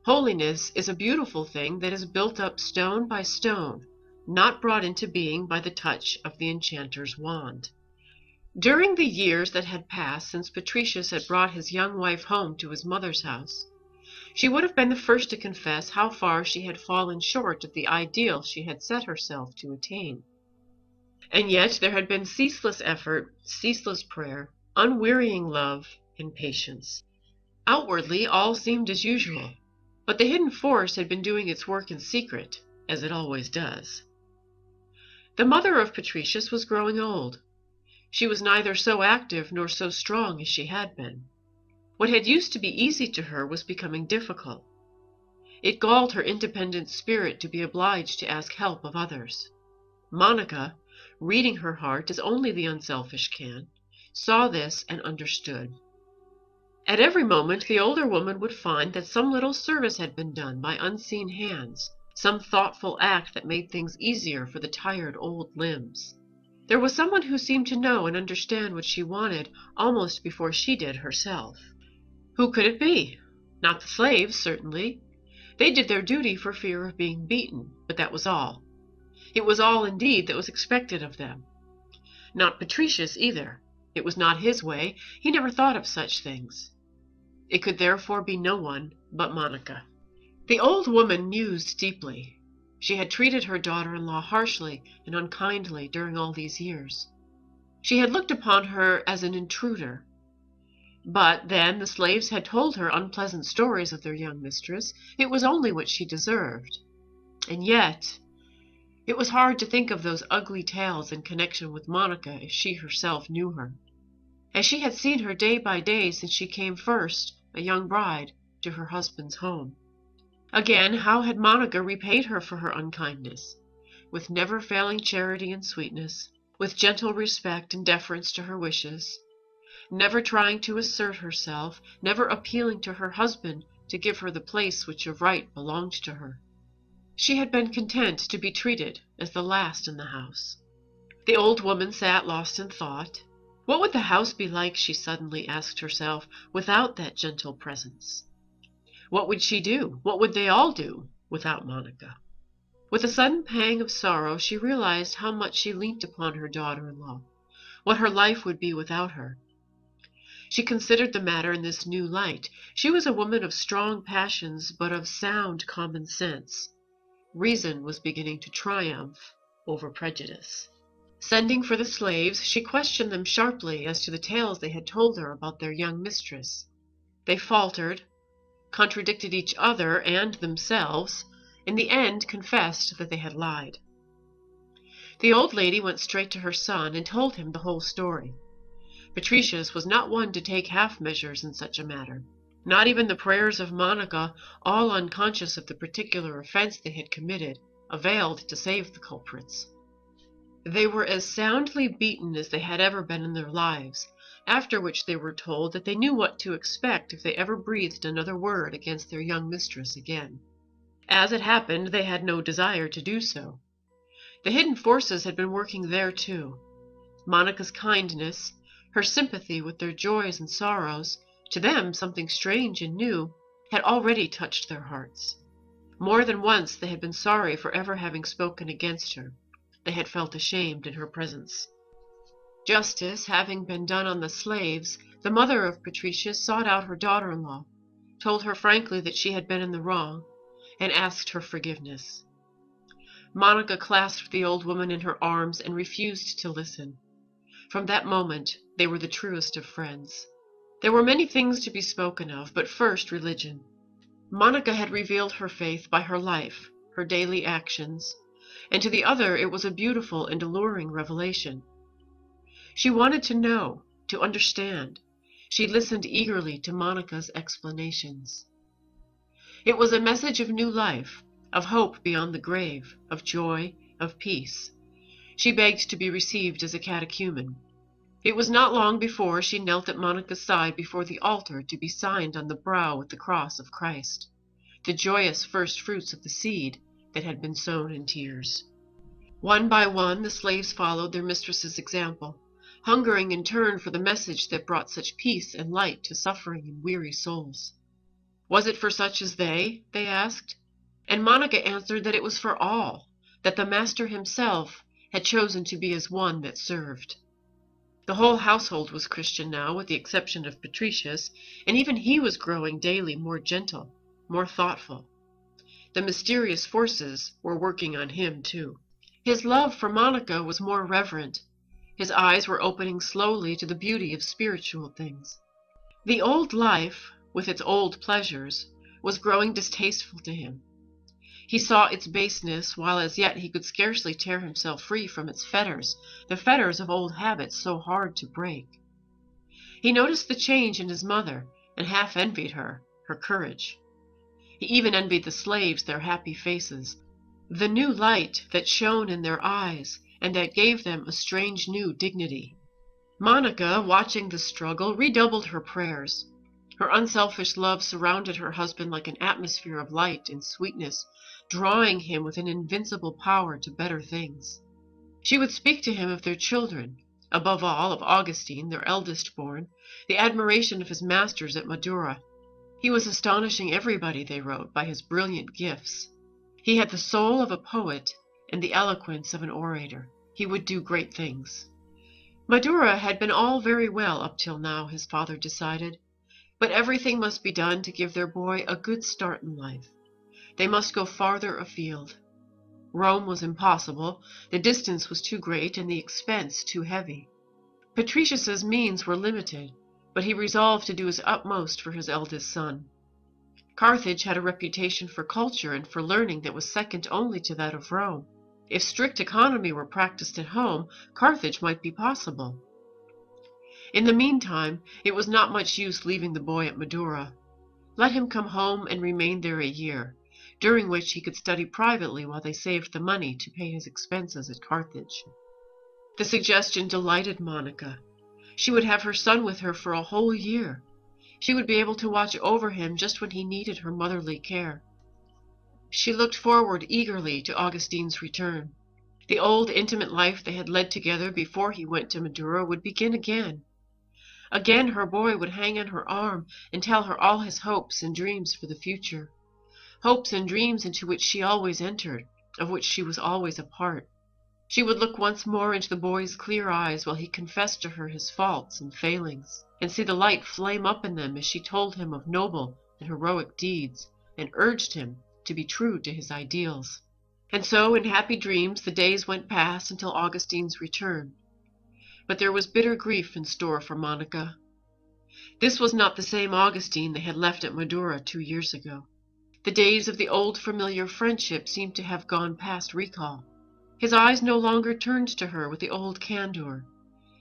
Holiness is a beautiful thing that is built up stone by stone, not brought into being by the touch of the enchanter's wand. During the years that had passed since Patricius had brought his young wife home to his mother's house, she would have been the first to confess how far she had fallen short of the ideal she had set herself to attain. And yet there had been ceaseless effort, ceaseless prayer, unwearying love, and patience. Outwardly, all seemed as usual, but the hidden force had been doing its work in secret, as it always does. The mother of Patricius was growing old. She was neither so active nor so strong as she had been. What had used to be easy to her was becoming difficult. It galled her independent spirit to be obliged to ask help of others. Monica, reading her heart as only the unselfish can, saw this and understood. At every moment the older woman would find that some little service had been done by unseen hands, some thoughtful act that made things easier for the tired old limbs. There was someone who seemed to know and understand what she wanted almost before she did herself. Who could it be? Not the slaves, certainly. They did their duty for fear of being beaten, but that was all. It was all, indeed, that was expected of them. Not Patricius, either. It was not his way. He never thought of such things. It could therefore be no one but Monica. The old woman mused deeply. She had treated her daughter-in-law harshly and unkindly during all these years. She had looked upon her as an intruder. But then the slaves had told her unpleasant stories of their young mistress. It was only what she deserved. And yet, it was hard to think of those ugly tales in connection with Monica as she herself knew her, as she had seen her day by day since she came first, a young bride, to her husband's home. Again, how had Monica repaid her for her unkindness? With never-failing charity and sweetness, with gentle respect and deference to her wishes, never trying to assert herself, never appealing to her husband to give her the place which of right belonged to her. She had been content to be treated as the last in the house. The old woman sat lost in thought. What would the house be like, she suddenly asked herself, without that gentle presence? What would she do? What would they all do without Monica? With a sudden pang of sorrow, she realized how much she leant upon her daughter-in-law, what her life would be without her. She considered the matter in this new light. She was a woman of strong passions, but of sound common sense. Reason was beginning to triumph over prejudice. Sending for the slaves, she questioned them sharply as to the tales they had told her about their young mistress. They faltered, contradicted each other and themselves, in the end confessed that they had lied. The old lady went straight to her son and told him the whole story. Patricius was not one to take half measures in such a matter. Not even the prayers of Monica, all unconscious of the particular offense they had committed, availed to save the culprits. They were as soundly beaten as they had ever been in their lives, after which they were told that they knew what to expect if they ever breathed another word against their young mistress again. As it happened, they had no desire to do so. The hidden forces had been working there too. Monica's kindness, her sympathy with their joys and sorrows, to them something strange and new, had already touched their hearts. More than once they had been sorry for ever having spoken against her. They had felt ashamed in her presence. Justice having been done on the slaves, the mother of Patricius sought out her daughter-in-law, told her frankly that she had been in the wrong, and asked her forgiveness. Monica clasped the old woman in her arms and refused to listen. From that moment they were the truest of friends. There were many things to be spoken of, but first religion. Monica had revealed her faith by her life, her daily actions, and to the other it was a beautiful and alluring revelation. She wanted to know, to understand. She listened eagerly to Monica's explanations. It was a message of new life, of hope beyond the grave, of joy, of peace. She begged to be received as a catechumen. It was not long before she knelt at Monica's side before the altar to be signed on the brow with the cross of Christ, the joyous first fruits of the seed that had been sown in tears. One by one the slaves followed their mistress's example, hungering in turn for the message that brought such peace and light to suffering and weary souls. Was it for such as they asked? And Monica answered that it was for all, that the Master himself had chosen to be as one that served. The whole household was Christian now, with the exception of Patricius, and even he was growing daily more gentle, more thoughtful. The mysterious forces were working on him too. His love for Monica was more reverent. His eyes were opening slowly to the beauty of spiritual things. The old life, with its old pleasures, was growing distasteful to him. He saw its baseness, while as yet he could scarcely tear himself free from its fetters, the fetters of old habits so hard to break. He noticed the change in his mother, and half envied her courage. He even envied the slaves their happy faces, the new light that shone in their eyes, and that gave them a strange new dignity. Monica, watching the struggle, redoubled her prayers. Her unselfish love surrounded her husband like an atmosphere of light and sweetness, drawing him with an invincible power to better things. She would speak to him of their children, above all of Augustine, their eldest born, the admiration of his masters at Madura. He was astonishing everybody, they wrote, by his brilliant gifts. He had the soul of a poet and the eloquence of an orator. He would do great things. Madura had been all very well up till now, his father decided, but everything must be done to give their boy a good start in life. They must go farther afield. Rome was impossible, the distance was too great and the expense too heavy. Patricius's means were limited, but he resolved to do his utmost for his eldest son. Carthage had a reputation for culture and for learning that was second only to that of Rome. If strict economy were practiced at home, Carthage might be possible. In the meantime, it was not much use leaving the boy at Madura. Let him come home and remain there a year, during which he could study privately while they saved the money to pay his expenses at Carthage. The suggestion delighted Monica. She would have her son with her for a whole year. She would be able to watch over him just when he needed her motherly care. She looked forward eagerly to Augustine's return. The old intimate life they had led together before he went to Madura would begin again. Again her boy would hang on her arm and tell her all his hopes and dreams for the future. Hopes and dreams into which she always entered, of which she was always a part. She would look once more into the boy's clear eyes while he confessed to her his faults and failings, and see the light flame up in them as she told him of noble and heroic deeds, and urged him to be true to his ideals. And so in happy dreams the days went past until Augustine's return. But there was bitter grief in store for Monica. This was not the same Augustine they had left at Madura 2 years ago. The days of the old familiar friendship seemed to have gone past recall. His eyes no longer turned to her with the old candor.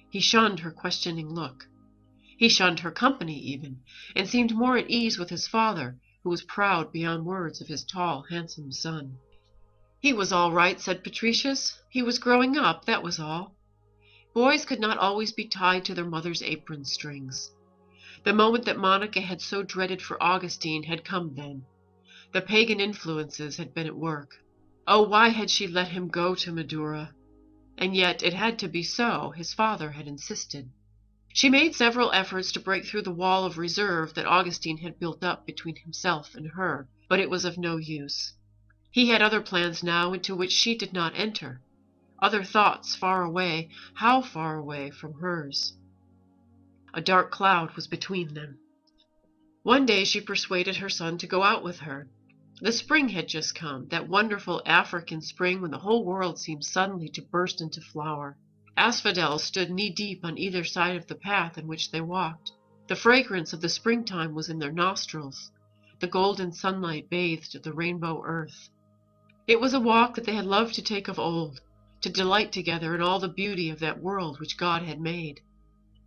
He shunned her questioning look. He shunned her company even, and seemed more at ease with his father, who was proud beyond words of his tall, handsome son. He was all right, said Patricius. He was growing up, that was all. Boys could not always be tied to their mother's apron strings. The moment that Monica had so dreaded for Augustine had come then. The pagan influences had been at work. Oh, why had she let him go to Madura? And yet it had to be so. His father had insisted. She made several efforts to break through the wall of reserve that Augustine had built up between himself and her, but it was of no use. He had other plans now into which she did not enter, other thoughts far away, how far away from hers. A dark cloud was between them. One day she persuaded her son to go out with her. The spring had just come, that wonderful African spring when the whole world seemed suddenly to burst into flower. Asphodels stood knee-deep on either side of the path in which they walked. The fragrance of the springtime was in their nostrils. The golden sunlight bathed the rainbow earth. It was a walk that they had loved to take of old, to delight together in all the beauty of that world which God had made.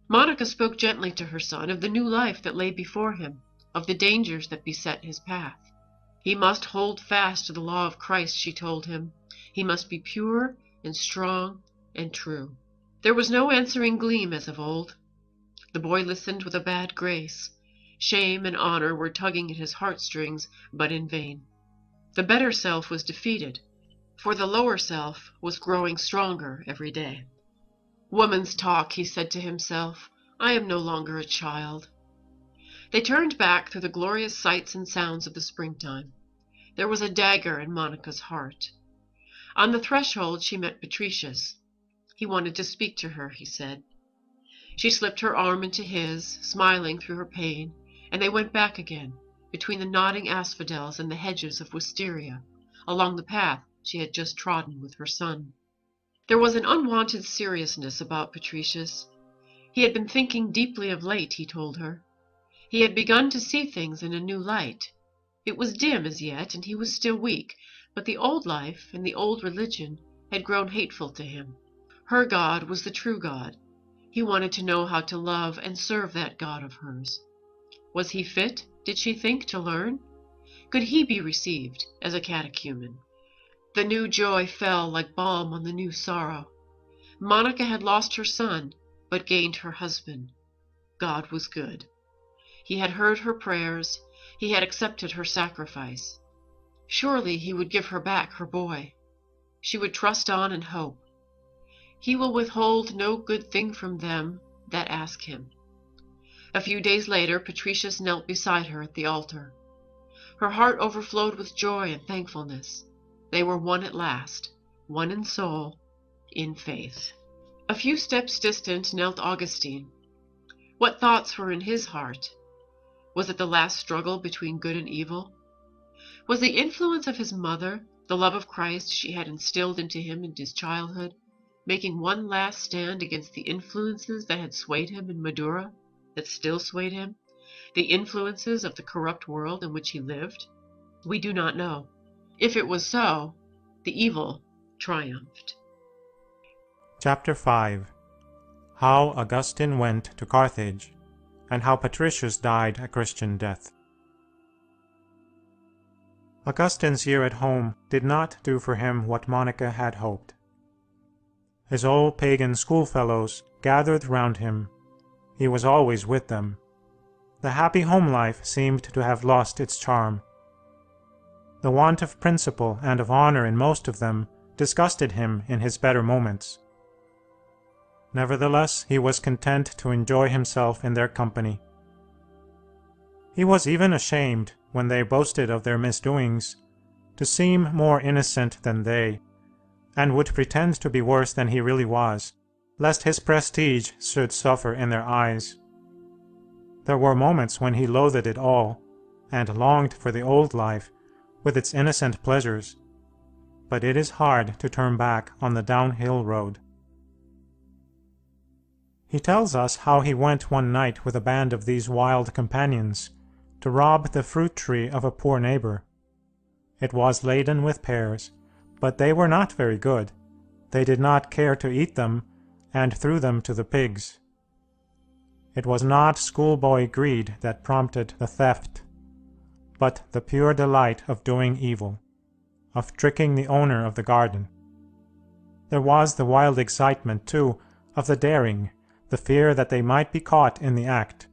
Monica spoke gently to her son of the new life that lay before him, of the dangers that beset his path. He must hold fast to the law of Christ, she told him. He must be pure and strong and true. There was no answering gleam as of old. The boy listened with a bad grace. Shame and honor were tugging at his heartstrings, but in vain. The better self was defeated, for the lower self was growing stronger every day. Woman's talk, he said to himself. I am no longer a child. They turned back through the glorious sights and sounds of the springtime. There was a dagger in Monica's heart. On the threshold she met Patricius. He wanted to speak to her, he said. She slipped her arm into his, smiling through her pain, and they went back again, between the nodding asphodels and the hedges of wisteria, along the path she had just trodden with her son. There was an unwonted seriousness about Patricius. He had been thinking deeply of late, he told her. He had begun to see things in a new light. It was dim as yet, and he was still weak, but the old life and the old religion had grown hateful to him. Her God was the true God. He wanted to know how to love and serve that God of hers. Was he fit, did she think, to learn? Could he be received as a catechumen? The new joy fell like balm on the new sorrow. Monica had lost her son, but gained her husband. God was good. He had heard her prayers. He had accepted her sacrifice. Surely he would give her back her boy. She would trust on and hope. He will withhold no good thing from them that ask him. A few days later, Patricius knelt beside her at the altar. Her heart overflowed with joy and thankfulness. They were one at last, one in soul, in faith. A few steps distant knelt Augustine. What thoughts were in his heart? Was it the last struggle between good and evil? Was the influence of his mother, the love of Christ she had instilled into him in his childhood, making one last stand against the influences that had swayed him in Madura, that still swayed him, the influences of the corrupt world in which he lived? We do not know. If it was so, the evil triumphed. Chapter 5. How Augustine went to Carthage, and how Patricius died a Christian death. Augustine's year at home did not do for him what Monica had hoped. His old pagan schoolfellows gathered round him. He was always with them. The happy home life seemed to have lost its charm. The want of principle and of honor in most of them disgusted him in his better moments. Nevertheless, he was content to enjoy himself in their company. He was even ashamed, when they boasted of their misdoings, to seem more innocent than they, and would pretend to be worse than he really was, lest his prestige should suffer in their eyes. There were moments when he loathed it all, and longed for the old life, with its innocent pleasures, but it is hard to turn back on the downhill road. He tells us how he went one night with a band of these wild companions to rob the fruit tree of a poor neighbor. It was laden with pears, but they were not very good. They did not care to eat them, and threw them to the pigs. It was not schoolboy greed that prompted the theft, but the pure delight of doing evil, of tricking the owner of the garden. There was the wild excitement, too, of the daring, the fear that they might be caught in the act.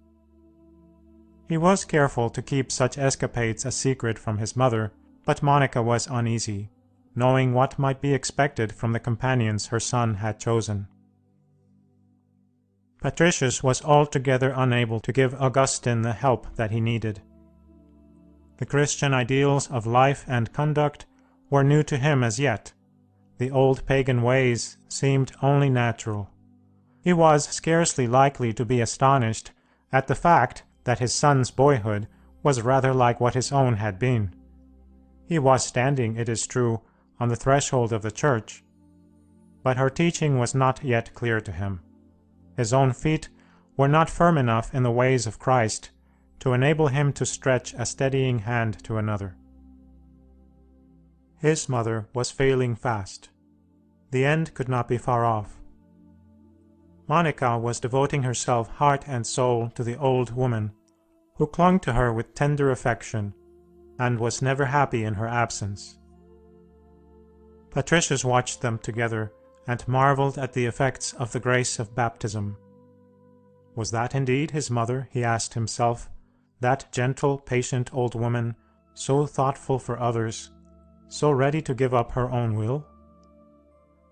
He was careful to keep such escapades a secret from his mother, but Monica was uneasy, knowing what might be expected from the companions her son had chosen. Patricius was altogether unable to give Augustine the help that he needed. The Christian ideals of life and conduct were new to him as yet. The old pagan ways seemed only natural. He was scarcely likely to be astonished at the fact that his son's boyhood was rather like what his own had been. He was standing, it is true, on the threshold of the church, but her teaching was not yet clear to him. His own feet were not firm enough in the ways of Christ to enable him to stretch a steadying hand to another. His mother was failing fast. The end could not be far off. Monica was devoting herself heart and soul to the old woman, who clung to her with tender affection, and was never happy in her absence. Patricius watched them together, and marveled at the effects of the grace of baptism. Was that indeed his mother, he asked himself, that gentle, patient old woman, so thoughtful for others, so ready to give up her own will?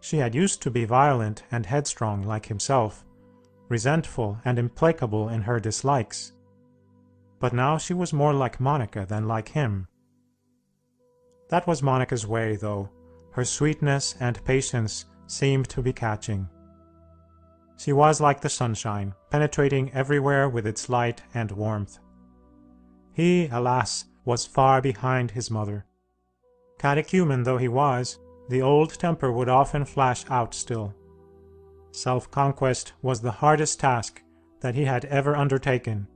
She had used to be violent and headstrong like himself, resentful and implacable in her dislikes, but now she was more like Monica than like him. That was Monica's way, though. Her sweetness and patience seemed to be catching. She was like the sunshine, penetrating everywhere with its light and warmth. He, alas, was far behind his mother. Catechumen though he was, the old temper would often flash out still. Self-conquest was the hardest task that he had ever undertaken,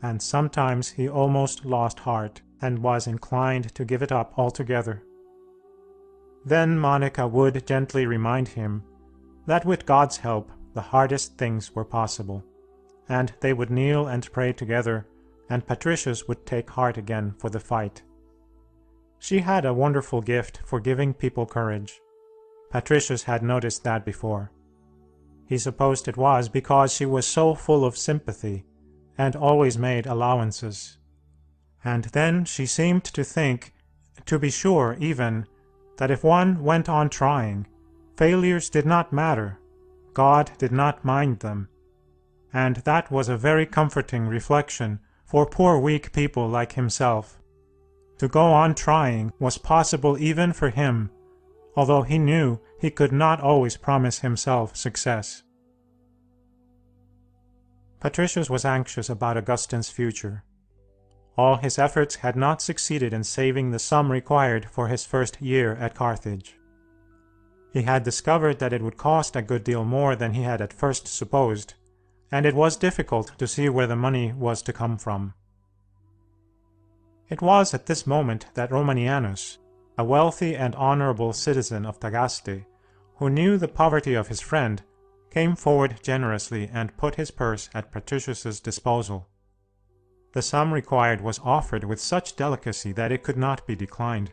and sometimes he almost lost heart and was inclined to give it up altogether. Then Monica would gently remind him that with God's help the hardest things were possible, and they would kneel and pray together, and Patricius would take heart again for the fight. She had a wonderful gift for giving people courage. Patricius had noticed that before. He supposed it was because she was so full of sympathy, and always made allowances. And then she seemed to think, to be sure even, that if one went on trying, failures did not matter, God did not mind them. And that was a very comforting reflection for poor weak people like himself. To go on trying was possible even for him, although he knew he could not always promise himself success. Patricius was anxious about Augustine's future. All his efforts had not succeeded in saving the sum required for his first year at Carthage. He had discovered that it would cost a good deal more than he had at first supposed, and it was difficult to see where the money was to come from. It was at this moment that Romanianus, a wealthy and honorable citizen of Tagaste, who knew the poverty of his friend, came forward generously and put his purse at Patricius's disposal. The sum required was offered with such delicacy that it could not be declined.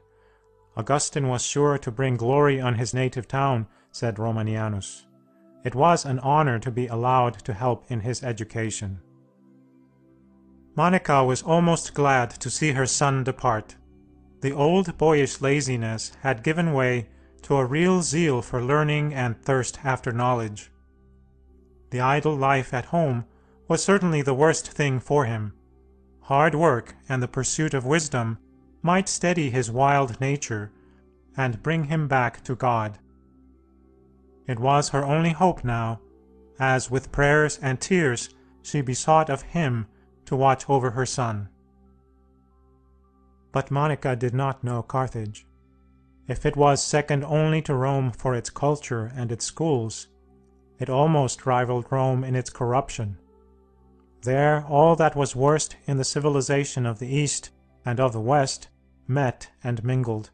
Augustine was sure to bring glory on his native town, said Romanianus. It was an honor to be allowed to help in his education. Monica was almost glad to see her son depart. The old boyish laziness had given way to a real zeal for learning and thirst after knowledge. The idle life at home was certainly the worst thing for him. Hard work and the pursuit of wisdom might steady his wild nature and bring him back to God. It was her only hope now, as with prayers and tears she besought of him to watch over her son. But Monica did not know Carthage. If it was second only to Rome for its culture and its schools, it almost rivaled Rome in its corruption. There all that was worst in the civilization of the East and of the West met and mingled.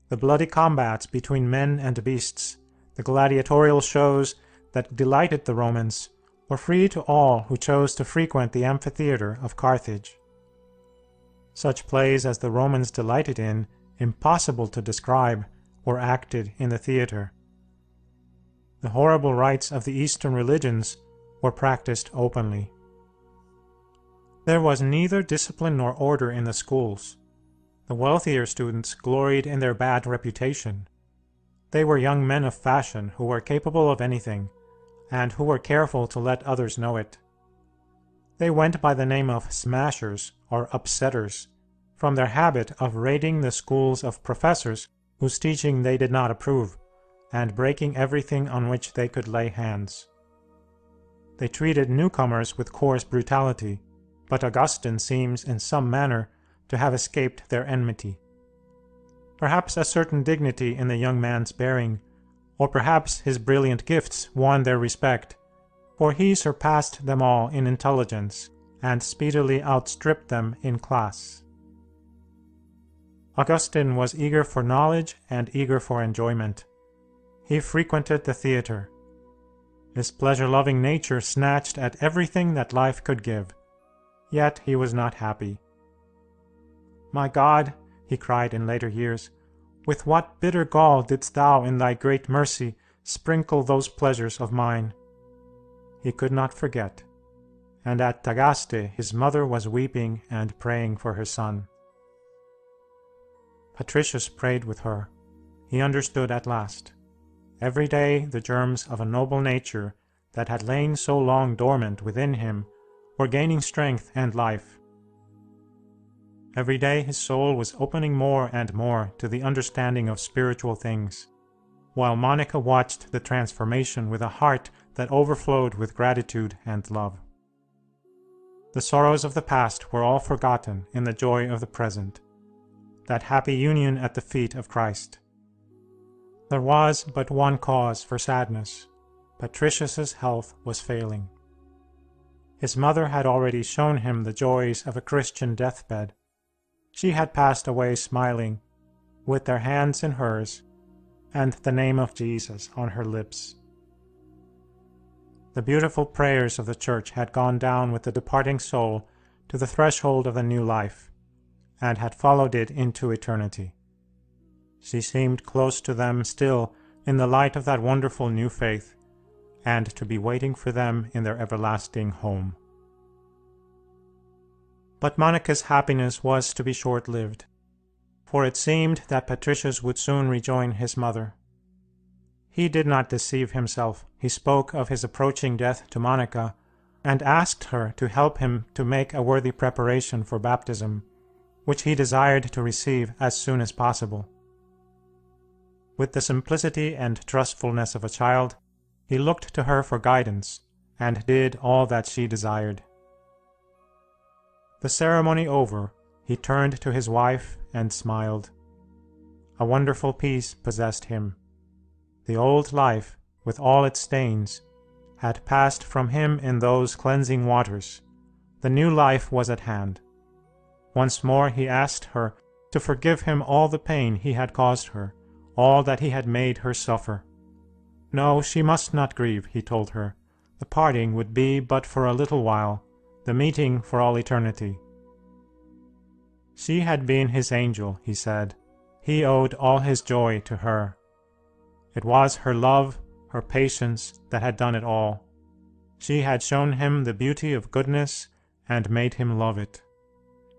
The bloody combats between men and beasts, the gladiatorial shows that delighted the Romans, were free to all who chose to frequent the amphitheatre of Carthage. Such plays as the Romans delighted in, impossible to describe, were acted in the theatre. The horrible rites of the Eastern religions were practiced openly. There was neither discipline nor order in the schools. The wealthier students gloried in their bad reputation. They were young men of fashion who were capable of anything, and who were careful to let others know it. They went by the name of smashers or upsetters, from their habit of raiding the schools of professors whose teaching they did not approve, and breaking everything on which they could lay hands. They treated newcomers with coarse brutality, but Augustine seems in some manner to have escaped their enmity. Perhaps a certain dignity in the young man's bearing, or perhaps his brilliant gifts won their respect, for he surpassed them all in intelligence, and speedily outstripped them in class. Augustine was eager for knowledge and eager for enjoyment. He frequented the theatre. His pleasure-loving nature snatched at everything that life could give, yet he was not happy. "My God," he cried in later years, "with what bitter gall didst thou in thy great mercy sprinkle those pleasures of mine!" He could not forget, and at Tagaste his mother was weeping and praying for her son. Patricius prayed with her. He understood at last. Every day the germs of a noble nature that had lain so long dormant within him were gaining strength and life. Every day his soul was opening more and more to the understanding of spiritual things, while Monica watched the transformation with a heart that overflowed with gratitude and love. The sorrows of the past were all forgotten in the joy of the present, that happy union at the feet of Christ. There was but one cause for sadness. Patricius's health was failing. His mother had already shown him the joys of a Christian deathbed. She had passed away smiling, with their hands in hers, and the name of Jesus on her lips. The beautiful prayers of the Church had gone down with the departing soul to the threshold of the new life, and had followed it into eternity. She seemed close to them still in the light of that wonderful new faith, and to be waiting for them in their everlasting home. But Monica's happiness was to be short-lived, for it seemed that Patricius would soon rejoin his mother. He did not deceive himself. He spoke of his approaching death to Monica, and asked her to help him to make a worthy preparation for baptism, which he desired to receive as soon as possible. With the simplicity and trustfulness of a child, he looked to her for guidance, and did all that she desired. The ceremony over, he turned to his wife and smiled. A wonderful peace possessed him. The old life, with all its stains, had passed from him in those cleansing waters. The new life was at hand. Once more he asked her to forgive him all the pain he had caused her, all that he had made her suffer. No, she must not grieve, he told her. The parting would be but for a little while, the meeting for all eternity. She had been his angel, he said. He owed all his joy to her. It was her love, her patience, that had done it all. She had shown him the beauty of goodness, and made him love it.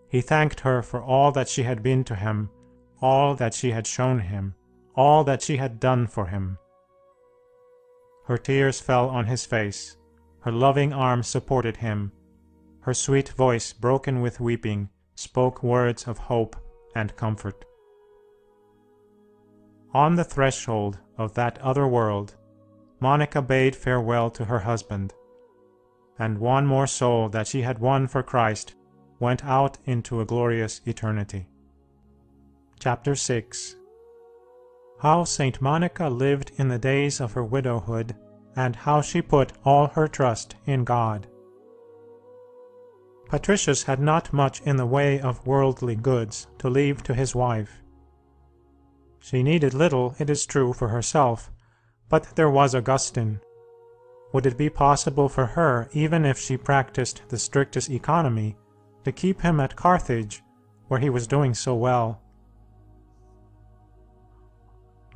He thanked her for all that she had been to him, all that she had shown him, all that she had done for him. Her tears fell on his face. Her loving arms supported him. Her sweet voice, broken with weeping, spoke words of hope and comfort. On the threshold of that other world, Monica bade farewell to her husband, and one more soul that she had won for Christ went out into a glorious eternity. Chapter 6. How Saint Monica lived in the days of her widowhood, and how she put all her trust in God. Patricius had not much in the way of worldly goods to leave to his wife. She needed little, it is true, for herself, but there was Augustine. Would it be possible for her, even if she practiced the strictest economy, to keep him at Carthage, where he was doing so well?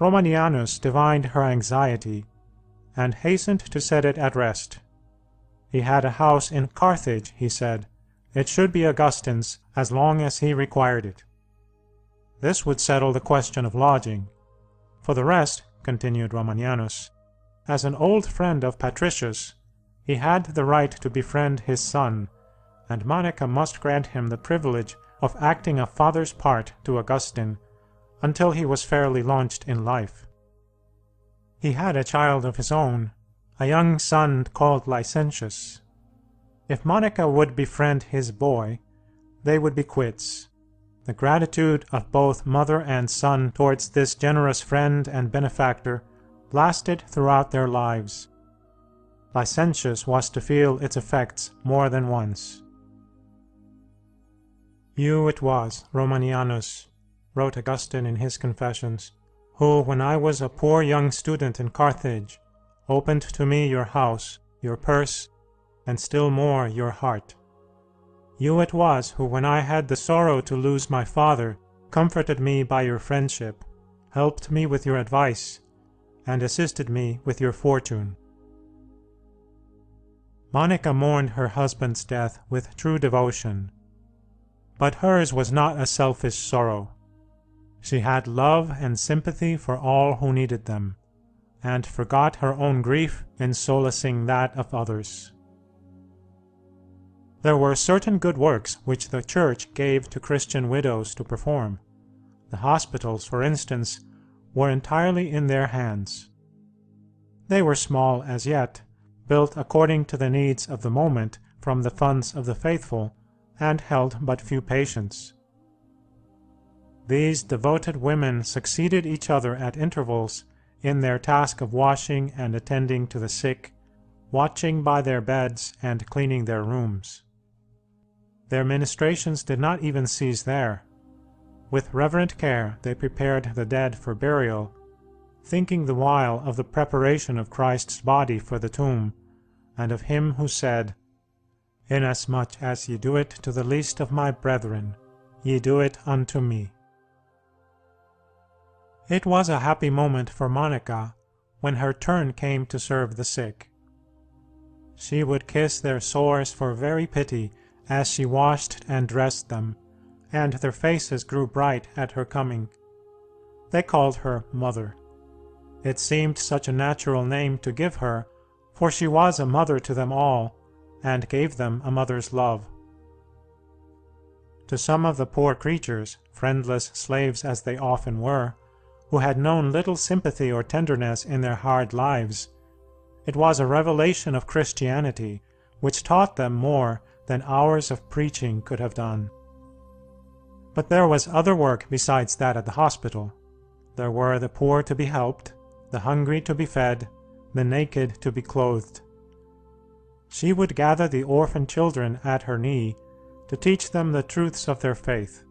Romanianus divined her anxiety, and hastened to set it at rest. He had a house in Carthage, he said. It should be Augustine's as long as he required it. This would settle the question of lodging. For the rest, continued Romanianus, as an old friend of Patricius, he had the right to befriend his son, and Monica must grant him the privilege of acting a father's part to Augustine until he was fairly launched in life. He had a child of his own, a young son called Licentius. If Monica would befriend his boy, they would be quits. The gratitude of both mother and son towards this generous friend and benefactor lasted throughout their lives. Licentius was to feel its effects more than once. You it was, Romanianus, wrote Augustine in his Confessions, who, when I was a poor young student in Carthage, opened to me your house, your purse, and still more your heart. You it was who, when I had the sorrow to lose my father, comforted me by your friendship, helped me with your advice, and assisted me with your fortune. Monica mourned her husband's death with true devotion, but hers was not a selfish sorrow. She had love and sympathy for all who needed them, and forgot her own grief in solacing that of others. There were certain good works which the Church gave to Christian widows to perform. The hospitals, for instance, were entirely in their hands. They were small as yet, built according to the needs of the moment from the funds of the faithful, and held but few patients. These devoted women succeeded each other at intervals in their task of washing and attending to the sick, watching by their beds and cleaning their rooms. Their ministrations did not even cease there. With reverent care they prepared the dead for burial, thinking the while of the preparation of Christ's body for the tomb, and of him who said, "Inasmuch as ye do it to the least of my brethren, ye do it unto me." It was a happy moment for Monica when her turn came to serve the sick. She would kiss their sores for very pity as she washed and dressed them, and their faces grew bright at her coming. They called her Mother. It seemed such a natural name to give her, for she was a mother to them all, and gave them a mother's love. To some of the poor creatures, friendless slaves as they often were, who had known little sympathy or tenderness in their hard lives, it was a revelation of Christianity which taught them more than hours of preaching could have done. But there was other work besides that at the hospital. There were the poor to be helped, the hungry to be fed, the naked to be clothed. She would gather the orphan children at her knee to teach them the truths of their faith.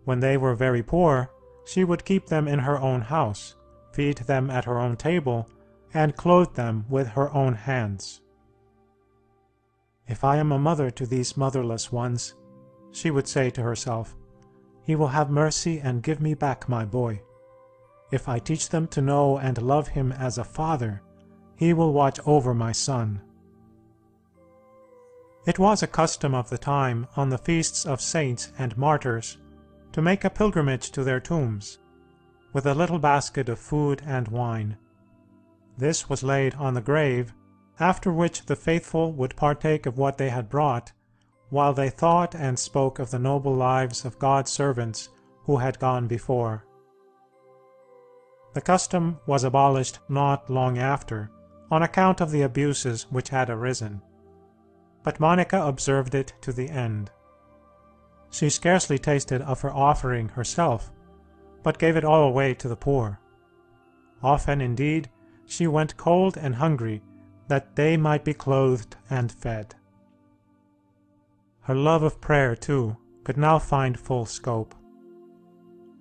When they were very poor, she would keep them in her own house, feed them at her own table, and clothe them with her own hands. "If I am a mother to these motherless ones," she would say to herself, "He will have mercy and give me back my boy. If I teach them to know and love him as a father, he will watch over my son." It was a custom of the time on the feasts of saints and martyrs to make a pilgrimage to their tombs, with a little basket of food and wine. This was laid on the grave, after which the faithful would partake of what they had brought, while they thought and spoke of the noble lives of God's servants who had gone before. The custom was abolished not long after, on account of the abuses which had arisen. But Monica observed it to the end. She scarcely tasted of her offering herself, but gave it all away to the poor. Often, indeed, she went cold and hungry, that they might be clothed and fed. Her love of prayer, too, could now find full scope.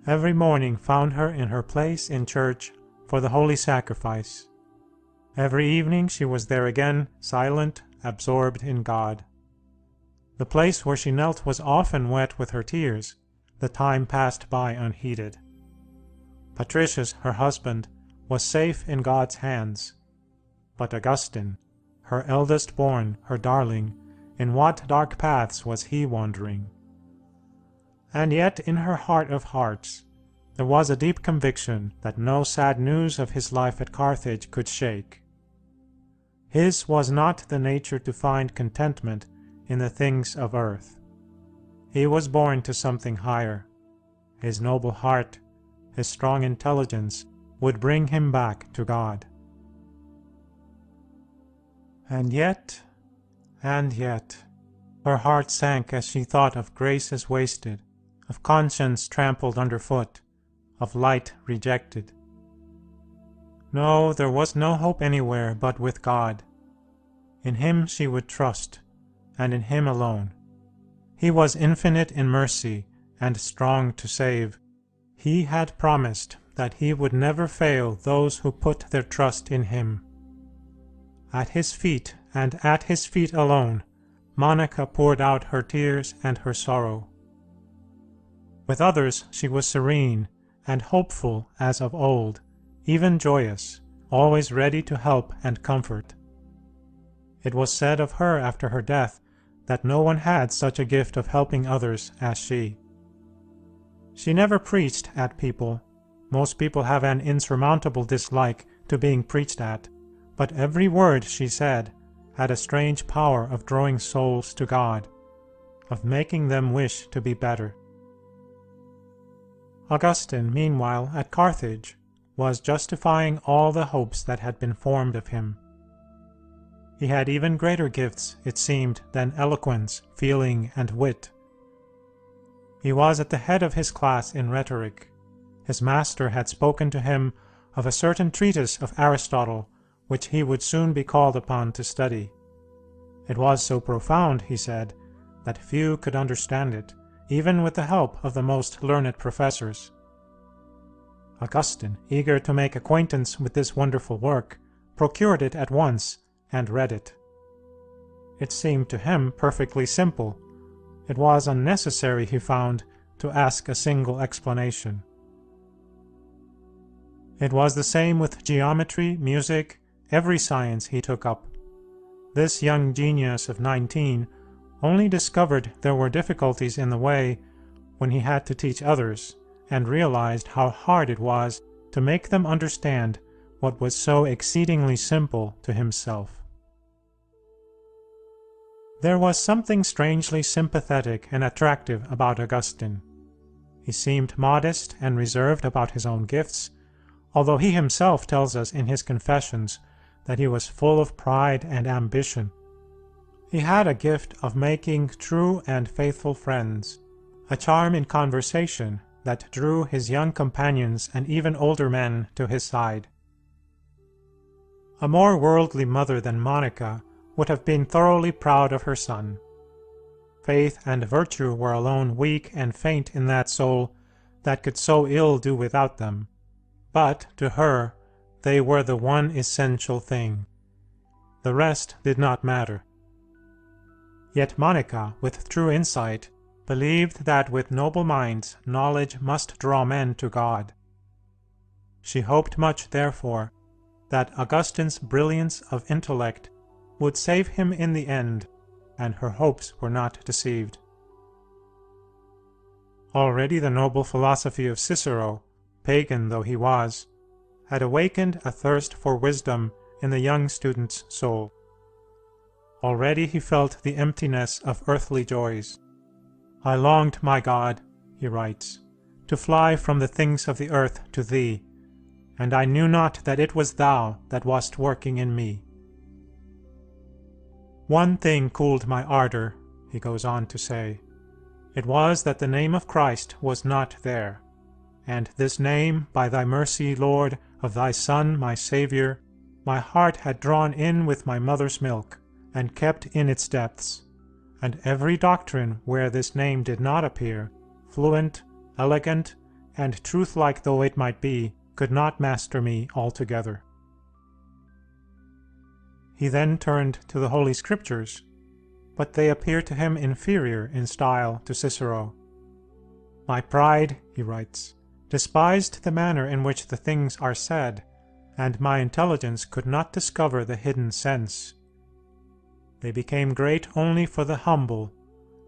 Every morning found her in her place in church for the holy sacrifice. Every evening she was there again, silent, absorbed in God. The place where she knelt was often wet with her tears. The time passed by unheeded. Patricius, her husband, was safe in God's hands. But Augustine, her eldest born, her darling, in what dark paths was he wandering? And yet in her heart of hearts there was a deep conviction that no sad news of his life at Carthage could shake. His was not the nature to find contentment in the things of earth. He was born to something higher. His noble heart, his strong intelligence, would bring him back to God. And yet, her heart sank as she thought of graces wasted, of conscience trampled underfoot, of light rejected. No, there was no hope anywhere but with God. In Him she would trust, and in Him alone. He was infinite in mercy and strong to save. He had promised that He would never fail those who put their trust in Him. At His feet, and at His feet alone, Monica poured out her tears and her sorrow. With others she was serene and hopeful as of old, even joyous, always ready to help and comfort. It was said of her after her death that no one had such a gift of helping others as she. She never preached at people. Most people have an insurmountable dislike to being preached at, but every word she said had a strange power of drawing souls to God, of making them wish to be better. Augustine, meanwhile, at Carthage, was justifying all the hopes that had been formed of him. He had even greater gifts, it seemed, than eloquence, feeling, and wit. He was at the head of his class in rhetoric. His master had spoken to him of a certain treatise of Aristotle, which he would soon be called upon to study. It was so profound, he said, that few could understand it, even with the help of the most learned professors. Augustine, eager to make acquaintance with this wonderful work, procured it at once and read it. It seemed to him perfectly simple. It was unnecessary, he found, to ask a single explanation. It was the same with geometry, music, every science he took up. This young genius of 19 only discovered there were difficulties in the way when he had to teach others, and realized how hard it was to make them understand what was so exceedingly simple to himself. There was something strangely sympathetic and attractive about Augustine. He seemed modest and reserved about his own gifts, although he himself tells us in his Confessions that he was full of pride and ambition. He had a gift of making true and faithful friends, a charm in conversation that drew his young companions and even older men to his side. A more worldly mother than Monica would have been thoroughly proud of her son. Faith and virtue were alone weak and faint in that soul that could so ill do without them, but to her they were the one essential thing. The rest did not matter. Yet Monica, with true insight, believed that with noble minds knowledge must draw men to God. She hoped much, therefore, that Augustine's brilliance of intellect would save him in the end, and her hopes were not deceived. Already the noble philosophy of Cicero, pagan though he was, had awakened a thirst for wisdom in the young student's soul. Already he felt the emptiness of earthly joys. "I longed, my God," he writes, "to fly from the things of the earth to Thee, and I knew not that it was Thou that wast working in me." One thing cooled my ardor, he goes on to say. It was that the name of Christ was not there, and this name, by Thy mercy, Lord, of Thy Son, my Saviour, my heart had drawn in with my mother's milk, and kept in its depths, and every doctrine where this name did not appear, fluent, elegant, and truth-like though it might be, could not master me altogether. He then turned to the Holy Scriptures, but they appear to him inferior in style to Cicero. "My pride," he writes, "despised the manner in which the things are said, and my intelligence could not discover the hidden sense. They became great only for the humble,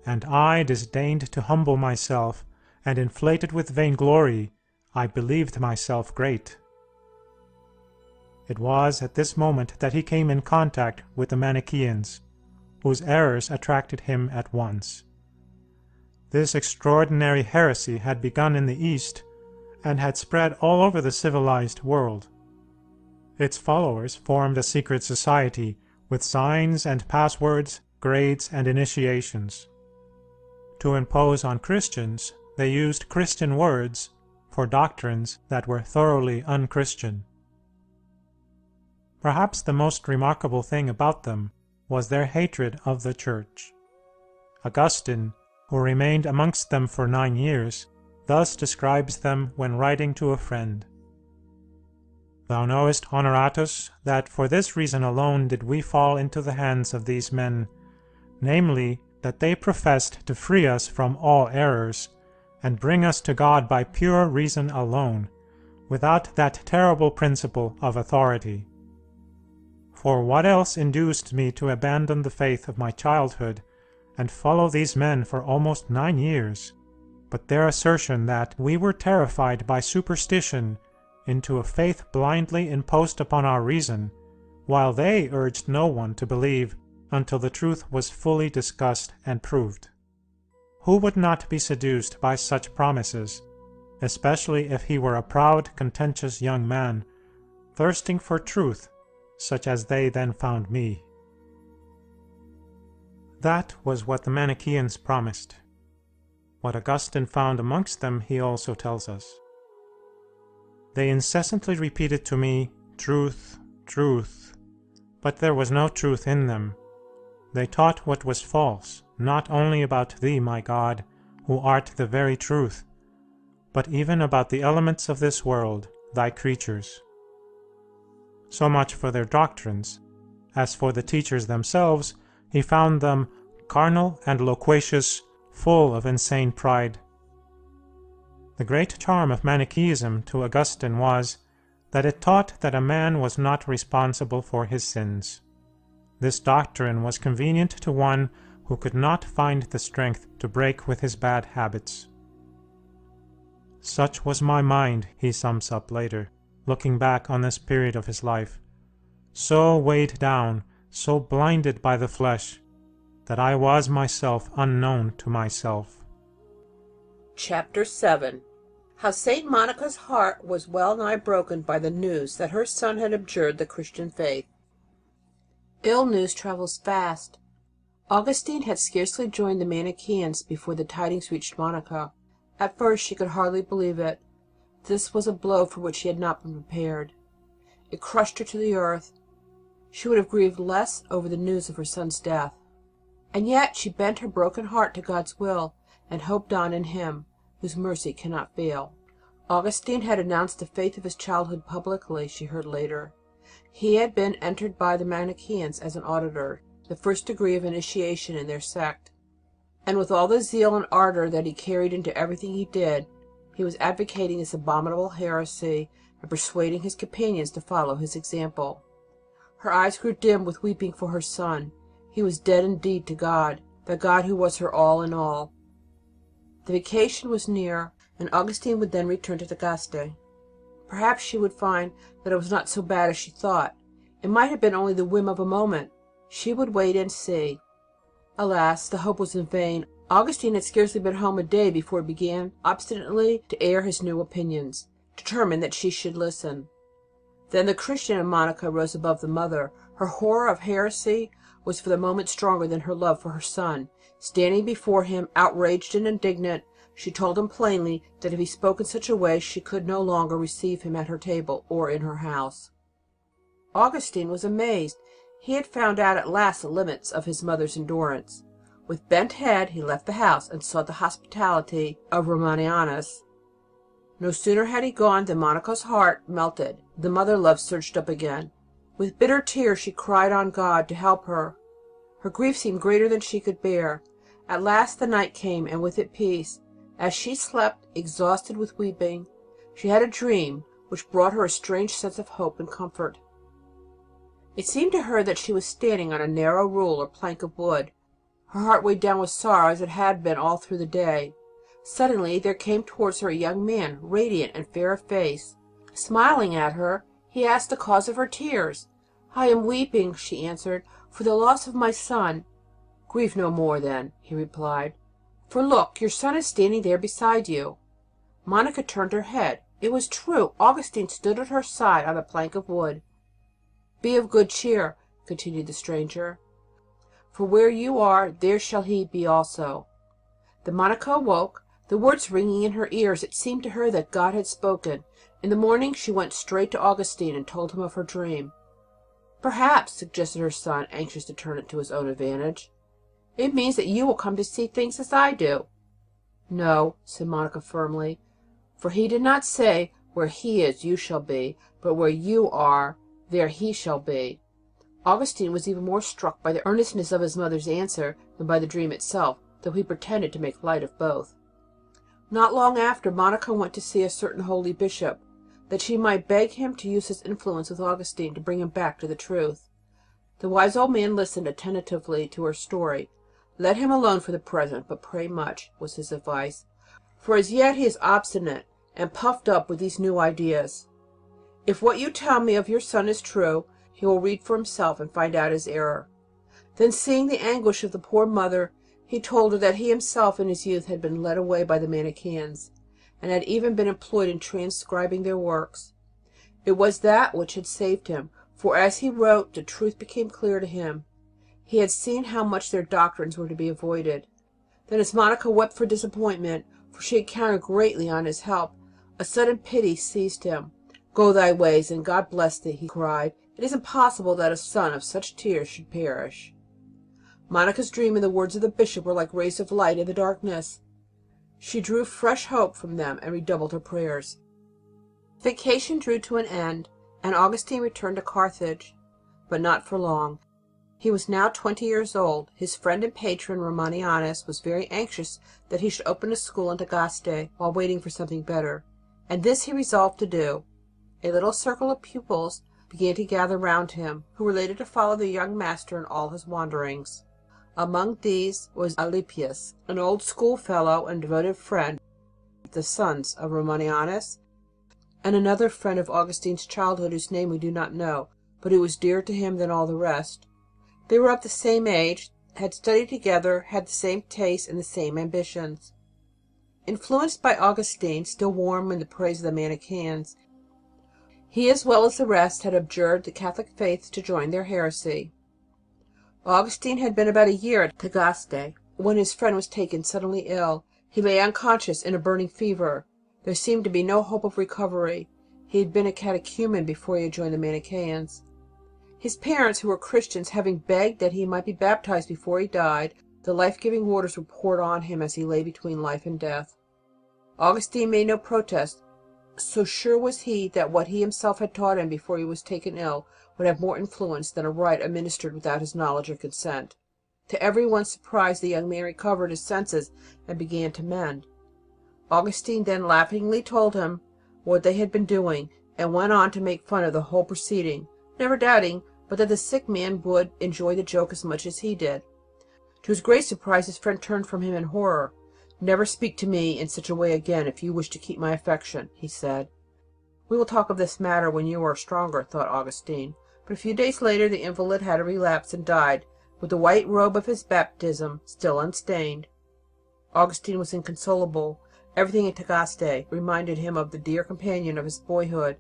and I disdained to humble myself, and inflated with vainglory, I believed myself great." It was at this moment that he came in contact with the Manichaeans, whose errors attracted him at once. This extraordinary heresy had begun in the East, and had spread all over the civilized world. Its followers formed a secret society, with signs and passwords, grades and initiations. To impose on Christians, they used Christian words for doctrines that were thoroughly unchristian. Perhaps the most remarkable thing about them was their hatred of the Church. Augustine, who remained amongst them for 9 years, thus describes them when writing to a friend. "Thou knowest, Honoratus, that for this reason alone did we fall into the hands of these men, namely, that they professed to free us from all errors, and bring us to God by pure reason alone, without that terrible principle of authority. For what else induced me to abandon the faith of my childhood, and follow these men for almost 9 years, but their assertion that we were terrified by superstition into a faith blindly imposed upon our reason, while they urged no one to believe until the truth was fully discussed and proved. Who would not be seduced by such promises, especially if he were a proud, contentious young man, thirsting for truth, such as they then found me?" That was what the Manichaeans promised. What Augustine found amongst them he also tells us. "They incessantly repeated to me, 'Truth, truth, but there was no truth in them. They taught what was false, not only about thee, my God, who art the very truth, but even about the elements of this world, thy creatures. So much for their doctrines. As for the teachers themselves, he found them carnal and loquacious, full of insane pride. The great charm of Manichaeism to Augustine was that it taught that a man was not responsible for his sins. This doctrine was convenient to one who could not find the strength to break with his bad habits. Such was my mind, he sums up later, looking back on this period of his life, so weighed down, so blinded by the flesh, that I was myself unknown to myself. Chapter 7. How Saint Monica's heart was well nigh broken by the news that her son had abjured the Christian faith. Ill news travels fast. Augustine had scarcely joined the Manichaeans before the tidings reached Monica. At first she could hardly believe it. This was a blow for which she had not been prepared. It crushed her to the earth. She would have grieved less over the news of her son's death. And yet she bent her broken heart to God's will, and hoped on in Him, whose mercy cannot fail. Augustine had announced the faith of his childhood publicly, she heard later. He had been entered by the Manichaeans as an auditor, the first degree of initiation in their sect. And with all the zeal and ardor that he carried into everything he did, he was advocating this abominable heresy and persuading his companions to follow his example. Her eyes grew dim with weeping for her son. He was dead indeed to God, the God who was her all in all. The vacation was near, and Augustine would then return to Tagaste. Perhaps she would find that it was not so bad as she thought. It might have been only the whim of a moment. She would wait and see. Alas, the hope was in vain. Augustine had scarcely been home a day before he began obstinately to air his new opinions, determined that she should listen. Then the Christian in Monica rose above the mother. Her horror of heresy was for the moment stronger than her love for her son. Standing before him, outraged and indignant, she told him plainly that if he spoke in such a way she could no longer receive him at her table or in her house. Augustine was amazed. He had found out at last the limits of his mother's endurance. With bent head he left the house and sought the hospitality of Romanianus. No sooner had he gone than Monica's heart melted. The mother love surged up again. With bitter tears she cried on God to help her. Her grief seemed greater than she could bear. At last the night came, and with it peace. As she slept, exhausted with weeping, she had a dream which brought her a strange sense of hope and comfort. It seemed to her that she was standing on a narrow rule or plank of wood. Her heart weighed down with sorrow as it had been all through the day. Suddenly there came towards her a young man, radiant and fair of face. Smiling at her, he asked the cause of her tears. "I am weeping," she answered, "for the loss of my son." "Grieve no more, then," he replied, "for look, your son is standing there beside you." Monica turned her head. It was true. Augustine stood at her side on the plank of wood. "Be of good cheer," continued the stranger, "for where you are, there shall he be also." Then Monica awoke, the words ringing in her ears. It seemed to her that God had spoken. In the morning she went straight to Augustine and told him of her dream. "Perhaps," suggested her son, anxious to turn it to his own advantage, "it means that you will come to see things as I do." "No," said Monica firmly, "for he did not say, 'Where he is, you shall be,' but 'Where you are, there he shall be.'" Augustine was even more struck by the earnestness of his mother's answer than by the dream itself, though he pretended to make light of both. Not long after, Monica went to see a certain holy bishop, that she might beg him to use his influence with Augustine to bring him back to the truth. The wise old man listened attentively to her story. "Let him alone for the present, but pray much," was his advice, "for as yet he is obstinate and puffed up with these new ideas. If what you tell me of your son is true, he will read for himself and find out his error." Then, seeing the anguish of the poor mother, he told her that he himself in his youth had been led away by the Manichaeans, and had even been employed in transcribing their works. It was that which had saved him, for as he wrote the truth became clear to him. He had seen how much their doctrines were to be avoided. Then, as Monica wept for disappointment, for she had counted greatly on his help, a sudden pity seized him. "Go thy ways, and God bless thee," he cried. It is impossible that a son of such tears should perish. Monica's dream and the words of the bishop were like rays of light in the darkness. She drew fresh hope from them and redoubled her prayers. Vacation drew to an end, and Augustine returned to Carthage, but not for long. He was now 20 years old. His friend and patron, Romanianus, was very anxious that he should open a school in Tagaste while waiting for something better, and this he resolved to do. A little circle of pupils began to gather round him, who were later to follow their young master in all his wanderings. Among these was Alypius, an old schoolfellow and devoted friend of the sons of Romanianus, and another friend of Augustine's childhood whose name we do not know, but who was dearer to him than all the rest. They were of the same age, had studied together, had the same tastes and the same ambitions. Influenced by Augustine, still warm in the praise of the Manichaeans, he as well as the rest had abjured the Catholic faith to join their heresy. Augustine had been about a year at Tagaste when his friend was taken suddenly ill. He lay unconscious in a burning fever. There seemed to be no hope of recovery. He had been a catechumen before he had joined the Manichaeans. His parents, who were Christians, having begged that he might be baptized before he died, the life-giving waters were poured on him as he lay between life and death. Augustine made no protest, so sure was he that what he himself had taught him before he was taken ill would have more influence than a rite administered without his knowledge or consent. To everyone's surprise, the young man recovered his senses and began to mend. Augustine then laughingly told him what they had been doing, and went on to make fun of the whole proceeding, never doubting but that the sick man would enjoy the joke as much as he did. To his great surprise, his friend turned from him in horror. "Never speak to me in such a way again if you wish to keep my affection," he said. "We will talk of this matter when you are stronger," thought Augustine. But a few days later the invalid had a relapse and died, with the white robe of his baptism still unstained. Augustine was inconsolable. Everything in Tagaste reminded him of the dear companion of his boyhood.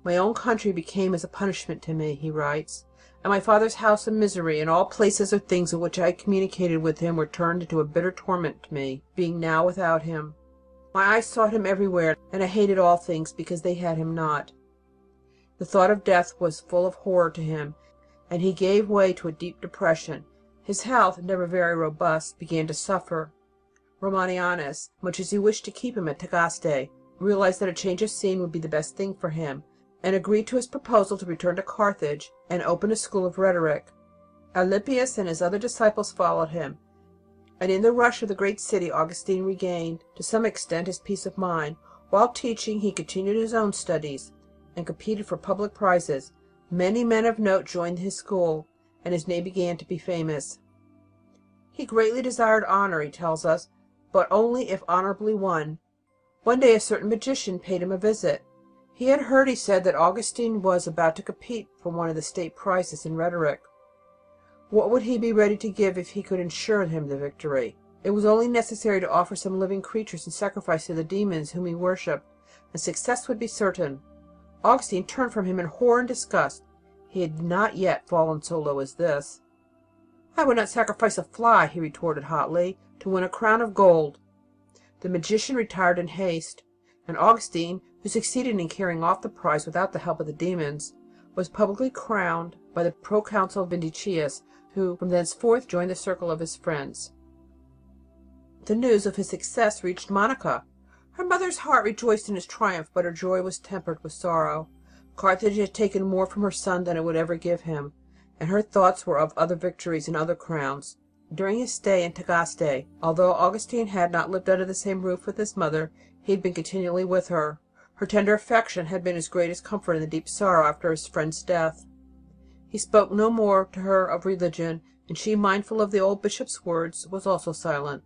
"My own country became as a punishment to me," he writes, "and my father's house a misery, and all places or things in which I communicated with him were turned into a bitter torment to me, being now without him. My eyes sought him everywhere, and I hated all things because they had him not." The thought of death was full of horror to him, and he gave way to a deep depression. His health, never very robust, began to suffer. Romanianus, much as he wished to keep him at Tagaste, realized that a change of scene would be the best thing for him, and agreed to his proposal to return to Carthage and open a school of rhetoric. Alypius and his other disciples followed him, and in the rush of the great city Augustine regained to some extent his peace of mind. While teaching he continued his own studies and competed for public prizes. Many men of note joined his school, and his name began to be famous. He greatly desired honour, he tells us, but only if honourably won. One day a certain magician paid him a visit. He had heard, he said, that Augustine was about to compete for one of the state prizes in rhetoric. What would he be ready to give if he could ensure him the victory? It was only necessary to offer some living creatures in sacrifice to the demons whom he worshipped, and success would be certain. Augustine turned from him in horror and disgust. He had not yet fallen so low as this. "I would not sacrifice a fly," he retorted hotly, "to win a crown of gold." The magician retired in haste, and Augustine, who succeeded in carrying off the prize without the help of the demons, was publicly crowned by the proconsul Patricius, who from thenceforth joined the circle of his friends. The news of his success reached Monica. Her mother's heart rejoiced in his triumph, but her joy was tempered with sorrow. Carthage had taken more from her son than it would ever give him, and her thoughts were of other victories and other crowns. During his stay in Tagaste, although Augustine had not lived under the same roof with his mother, he had been continually with her. Her tender affection had been his greatest comfort in the deep sorrow after his friend's death. He spoke no more to her of religion, and she, mindful of the old bishop's words, was also silent.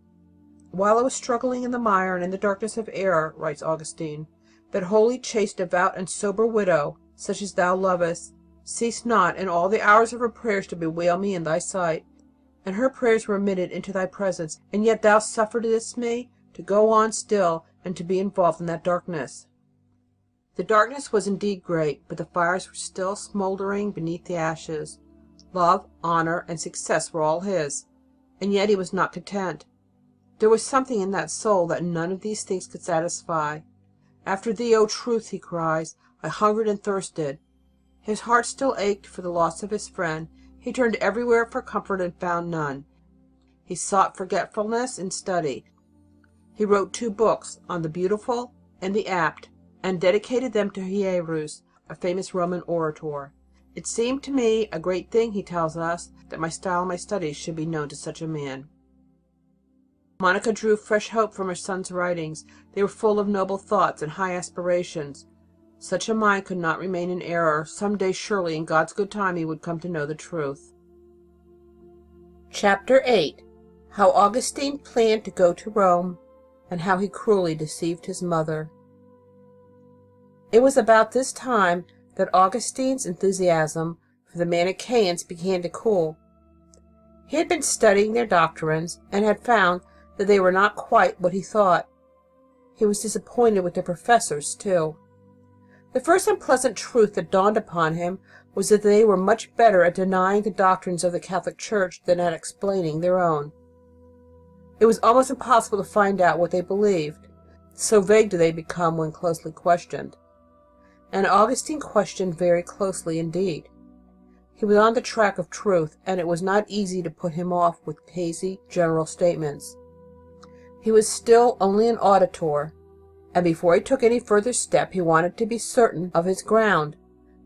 "While I was struggling in the mire and in the darkness of error," writes Augustine, "that holy, chaste, devout, and sober widow, such as thou lovest, ceased not in all the hours of her prayers to bewail me in thy sight, and her prayers were admitted into thy presence, and yet thou sufferedst me to go on still and to be involved in that darkness." The darkness was indeed great, but the fires were still smouldering beneath the ashes. Love, honour, and success were all his, and yet he was not content. There was something in that soul that none of these things could satisfy. "After thee, O Truth," he cries, "I hungered and thirsted." His heart still ached for the loss of his friend. He turned everywhere for comfort and found none. He sought forgetfulness in study. He wrote 2 books, on the beautiful and the apt, and dedicated them to Hierus, a famous Roman orator. It seemed to me a great thing, he tells us, that my style and my studies should be known to such a man. Monica drew fresh hope from her son's writings. They were full of noble thoughts and high aspirations. Such a mind could not remain in error. Some day surely in God's good time he would come to know the truth. Chapter 8. How Augustine planned to go to Rome, and how he cruelly deceived his mother. It was about this time that Augustine's enthusiasm for the Manichaeans began to cool. He had been studying their doctrines, and had found that they were not quite what he thought. He was disappointed with their professors, too. The first unpleasant truth that dawned upon him was that they were much better at denying the doctrines of the Catholic Church than at explaining their own. It was almost impossible to find out what they believed, so vague do they become when closely questioned. And Augustine questioned very closely indeed. He was on the track of truth, and it was not easy to put him off with hazy general statements. He was still only an auditor, and before he took any further step he wanted to be certain of his ground.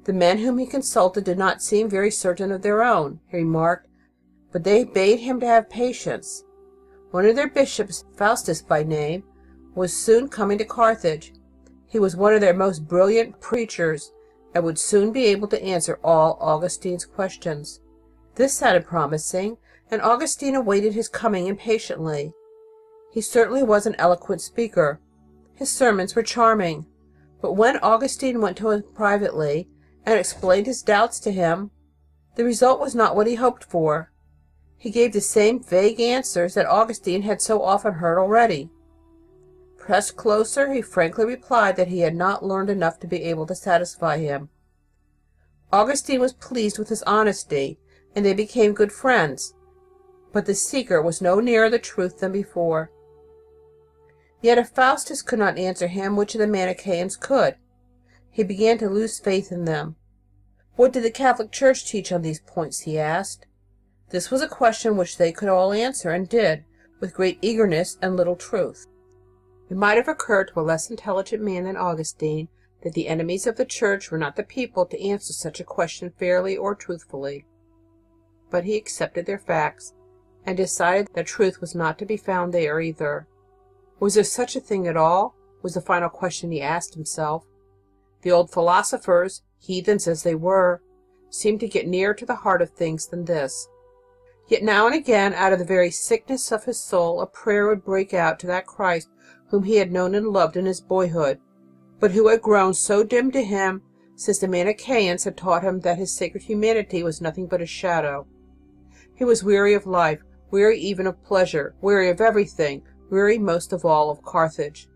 The men whom he consulted did not seem very certain of their own, he remarked, but they bade him to have patience. One of their bishops, Faustus by name, was soon coming to Carthage. He was one of their most brilliant preachers, and would soon be able to answer all Augustine's questions. This sounded promising, and Augustine awaited his coming impatiently. He certainly was an eloquent speaker. His sermons were charming. But when Augustine went to him privately and explained his doubts to him, the result was not what he hoped for. He gave the same vague answers that Augustine had so often heard already. Pressed closer, he frankly replied that he had not learned enough to be able to satisfy him. Augustine was pleased with his honesty, and they became good friends, but the seeker was no nearer the truth than before. Yet if Faustus could not answer him, which of the Manichaeans could? He began to lose faith in them. What did the Catholic Church teach on these points, he asked. This was a question which they could all answer, and did, with great eagerness and little truth. It might have occurred to a less intelligent man than Augustine that the enemies of the Church were not the people to answer such a question fairly or truthfully. But he accepted their facts, and decided that truth was not to be found there either. Was there such a thing at all? Was the final question he asked himself. The old philosophers, heathens as they were, seemed to get nearer to the heart of things than this. Yet now and again, out of the very sickness of his soul, a prayer would break out to that Christ whom he had known and loved in his boyhood, but who had grown so dim to him since the Manichaeans had taught him that his sacred humanity was nothing but a shadow. He was weary of life, weary even of pleasure, weary of everything, weary most of all of Carthage.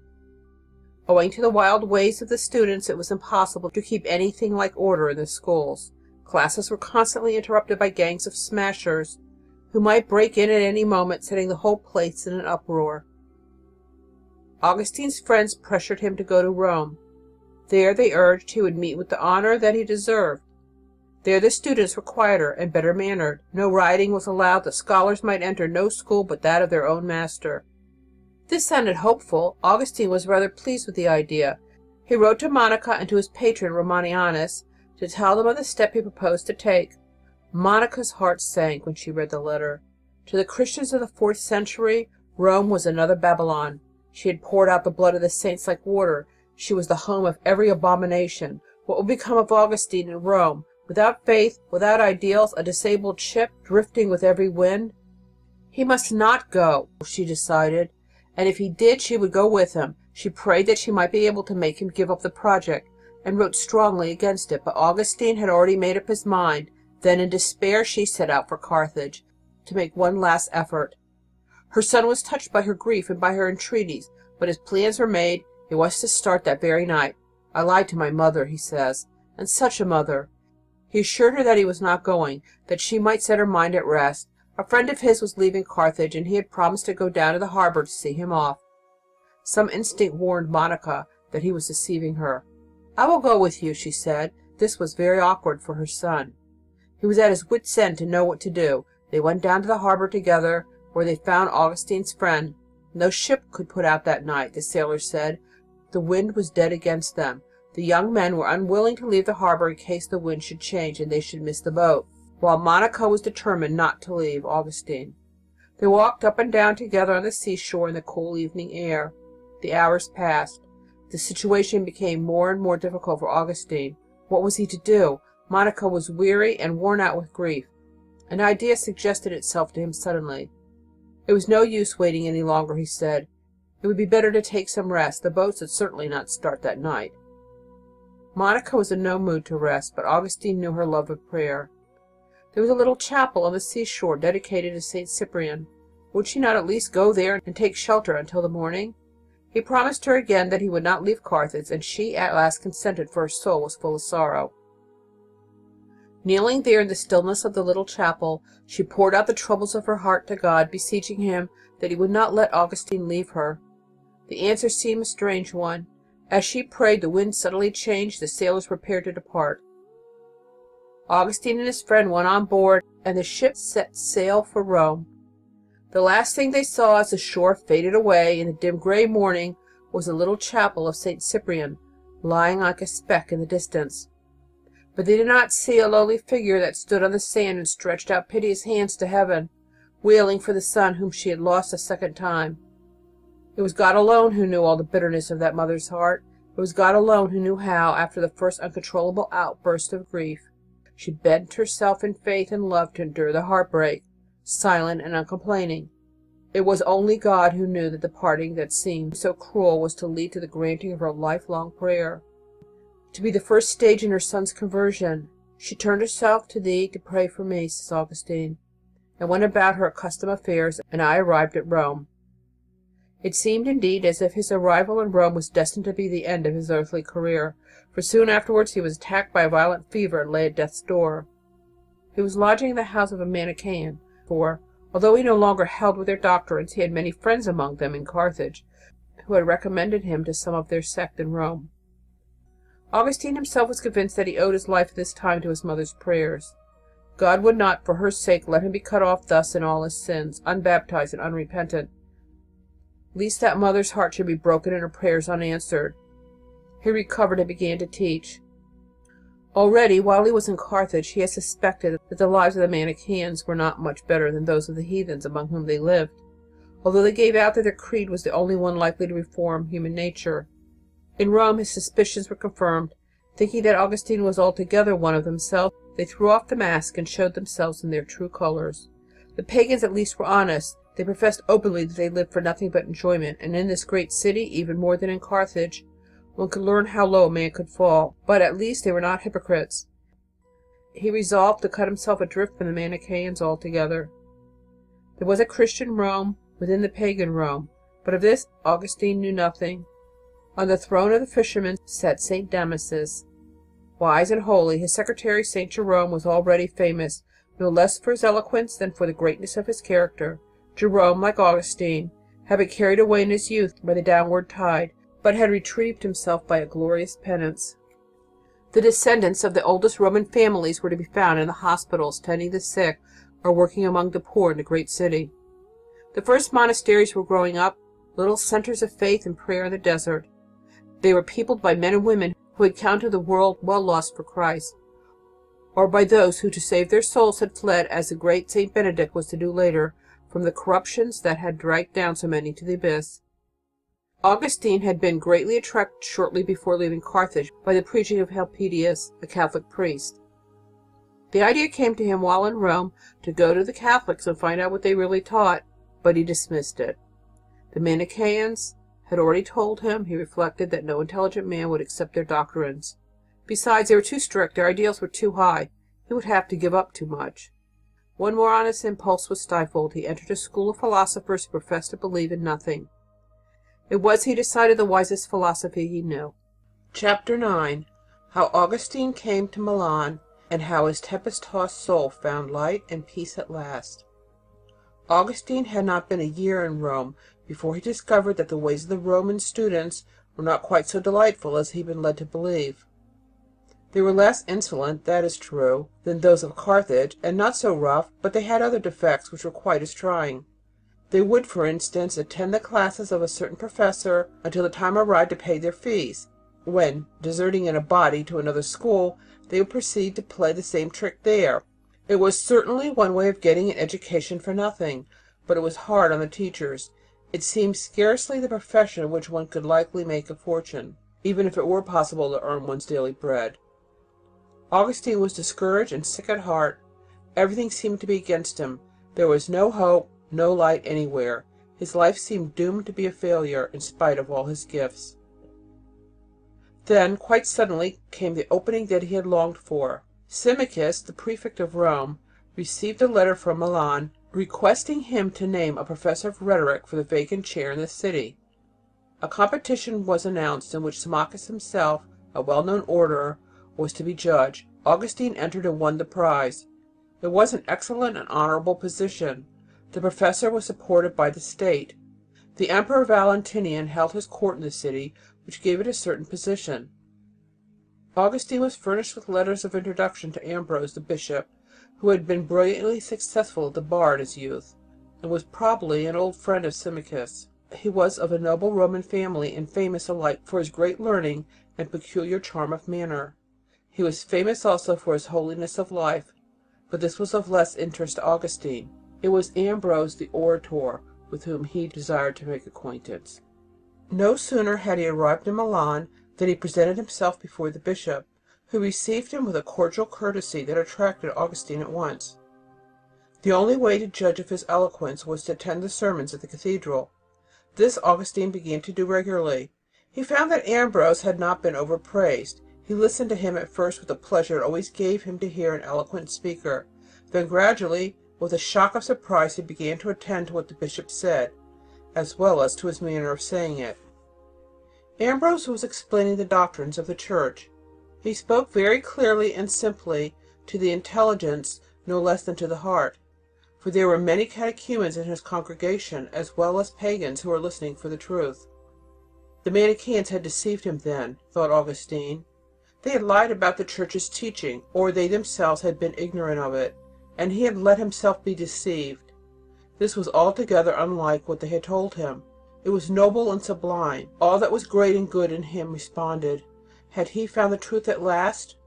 Owing to the wild ways of the students, it was impossible to keep anything like order in the schools. Classes were constantly interrupted by gangs of smashers, who might break in at any moment, setting the whole place in an uproar. Augustine's friends pressured him to go to Rome. There, they urged, he would meet with the honor that he deserved. There the students were quieter and better mannered. No rioting was allowed. The scholars might enter no school but that of their own master. This sounded hopeful. Augustine was rather pleased with the idea. He wrote to Monica and to his patron Romanianus to tell them of the step he proposed to take. Monica's heart sank when she read the letter. To the Christians of the 4th century, Rome was another Babylon. She had poured out the blood of the saints like water. She was the home of every abomination. What would become of Augustine in Rome? Without faith, without ideals, a disabled ship, drifting with every wind? He must not go, she decided, and if he did, she would go with him. She prayed that she might be able to make him give up the project, and wrote strongly against it, but Augustine had already made up his mind. Then in despair she set out for Carthage, to make one last effort. Her son was touched by her grief and by her entreaties, but his plans were made. He was to start that very night. I lied to my mother, he says, and such a mother. He assured her that he was not going, that she might set her mind at rest. A friend of his was leaving Carthage, and he had promised to go down to the harbor to see him off. Some instinct warned Monica that he was deceiving her. I will go with you, she said, This was very awkward for her son. He was at his wit's end to know what to do. They went down to the harbor together, where they found Augustine's friend. No ship could put out that night, the sailors said. The wind was dead against them. The young men were unwilling to leave the harbor in case the wind should change and they should miss the boat, while Monica was determined not to leave Augustine. They walked up and down together on the seashore in the cool evening air. The hours passed. The situation became more and more difficult for Augustine. What was he to do? Monica was weary and worn out with grief. An idea suggested itself to him suddenly. It was no use waiting any longer, he said. It would be better to take some rest. The boats would certainly not start that night. Monica was in no mood to rest, but Augustine knew her love of prayer. There was a little chapel on the seashore dedicated to St. Cyprian. Would she not at least go there and take shelter until the morning? He promised her again that he would not leave Carthage, and she at last consented, for her soul was full of sorrow. Kneeling there in the stillness of the little chapel, she poured out the troubles of her heart to God, beseeching him that he would not let Augustine leave her. The answer seemed a strange one. As she prayed, the wind suddenly changed. The sailors prepared to depart. Augustine and his friend went on board, and the ship set sail for Rome. The last thing they saw as the shore faded away in the dim gray morning was the little chapel of St. Cyprian, lying like a speck in the distance. But they did not see a lowly figure that stood on the sand and stretched out piteous hands to heaven, wailing for the son whom she had lost a second time. It was God alone who knew all the bitterness of that mother's heart. It was God alone who knew how, after the first uncontrollable outburst of grief, she bent herself in faith and love to endure the heartbreak, silent and uncomplaining. It was only God who knew that the parting that seemed so cruel was to lead to the granting of her lifelong prayer, to be the first stage in her son's conversion. She turned herself to thee to pray for me, says Augustine, and went about her accustomed affairs, and I arrived at Rome. It seemed indeed as if his arrival in Rome was destined to be the end of his earthly career, for soon afterwards he was attacked by a violent fever and lay at death's door. He was lodging in the house of a Manichaean, for, although he no longer held with their doctrines, he had many friends among them in Carthage, who had recommended him to some of their sect in Rome. Augustine himself was convinced that he owed his life at this time to his mother's prayers. God would not, for her sake, let him be cut off thus in all his sins, unbaptized and unrepentant, lest that mother's heart should be broken and her prayers unanswered. He recovered and began to teach. Already, while he was in Carthage, he had suspected that the lives of the Manichaeans were not much better than those of the heathens among whom they lived, although they gave out that their creed was the only one likely to reform human nature. In Rome his suspicions were confirmed. Thinking that Augustine was altogether one of themselves, they threw off the mask and showed themselves in their true colors. The pagans at least were honest. They professed openly that they lived for nothing but enjoyment, and in this great city, even more than in Carthage, one could learn how low a man could fall. But at least they were not hypocrites. He resolved to cut himself adrift from the Manichaeans altogether. There was a Christian Rome within the pagan Rome, but of this Augustine knew nothing. On the throne of the fishermen sat St. Damasus. Wise and holy, his secretary St. Jerome was already famous, no less for his eloquence than for the greatness of his character. Jerome, like Augustine, had been carried away in his youth by the downward tide, but had retrieved himself by a glorious penance. The descendants of the oldest Roman families were to be found in the hospitals, tending the sick, or working among the poor in the great city. The first monasteries were growing up, little centers of faith and prayer in the desert. They were peopled by men and women who had counted the world well lost for Christ, or by those who to save their souls had fled, as the great St. Benedict was to do later, from the corruptions that had dragged down so many to the abyss. Augustine had been greatly attracted shortly before leaving Carthage by the preaching of Helpidius, a Catholic priest. The idea came to him while in Rome to go to the Catholics and find out what they really taught, but he dismissed it. The Manichaeans had already told him, he reflected, that no intelligent man would accept their doctrines. Besides, they were too strict, their ideals were too high. He would have to give up too much. One more honest impulse was stifled. He entered a school of philosophers who professed to believe in nothing. It was, he decided, the wisest philosophy he knew. Chapter 9. How Augustine came to Milan, and how his tempest-tossed soul found light and peace at last. Augustine had not been a year in Rome before he discovered that the ways of the Roman students were not quite so delightful as he had been led to believe. They were less insolent, that is true, than those of Carthage, and not so rough, but they had other defects which were quite as trying. They would, for instance, attend the classes of a certain professor until the time arrived to pay their fees, when, deserting in a body to another school, they would proceed to play the same trick there. It was certainly one way of getting an education for nothing, but it was hard on the teachers. It seemed scarcely the profession in which one could likely make a fortune, even if it were possible to earn one's daily bread. Augustine was discouraged and sick at heart. Everything seemed to be against him. There was no hope, no light anywhere. His life seemed doomed to be a failure, in spite of all his gifts. Then, quite suddenly, came the opening that he had longed for. Symmachus, the prefect of Rome, received a letter from Milan requesting him to name a professor of rhetoric for the vacant chair in the city. A competition was announced in which Symmachus himself, a well-known orator, was to be judge. Augustine entered and won the prize. It was an excellent and honorable position. The professor was supported by the state. The Emperor Valentinian held his court in the city, which gave it a certain position. Augustine was furnished with letters of introduction to Ambrose the bishop, who had been brilliantly successful at the bar in his youth, and was probably an old friend of Symmachus. He was of a noble Roman family, and famous alike for his great learning and peculiar charm of manner. He was famous also for his holiness of life, but this was of less interest to Augustine. It was Ambrose the orator with whom he desired to make acquaintance. No sooner had he arrived in Milan than he presented himself before the bishop, who received him with a cordial courtesy that attracted Augustine at once. The only way to judge of his eloquence was to attend the sermons at the cathedral. This Augustine began to do regularly. He found that Ambrose had not been overpraised. He listened to him at first with the pleasure it always gave him to hear an eloquent speaker. Then gradually, with a shock of surprise, he began to attend to what the bishop said, as well as to his manner of saying it. Ambrose was explaining the doctrines of the Church. He spoke very clearly and simply, to the intelligence no less than to the heart, for there were many catechumens in his congregation, as well as pagans who were listening for the truth. The Manichaeans had deceived him then, thought Augustine. They had lied about the Church's teaching, or they themselves had been ignorant of it, and he had let himself be deceived. This was altogether unlike what they had told him. It was noble and sublime. All that was great and good in him responded. Had he found the truth at last?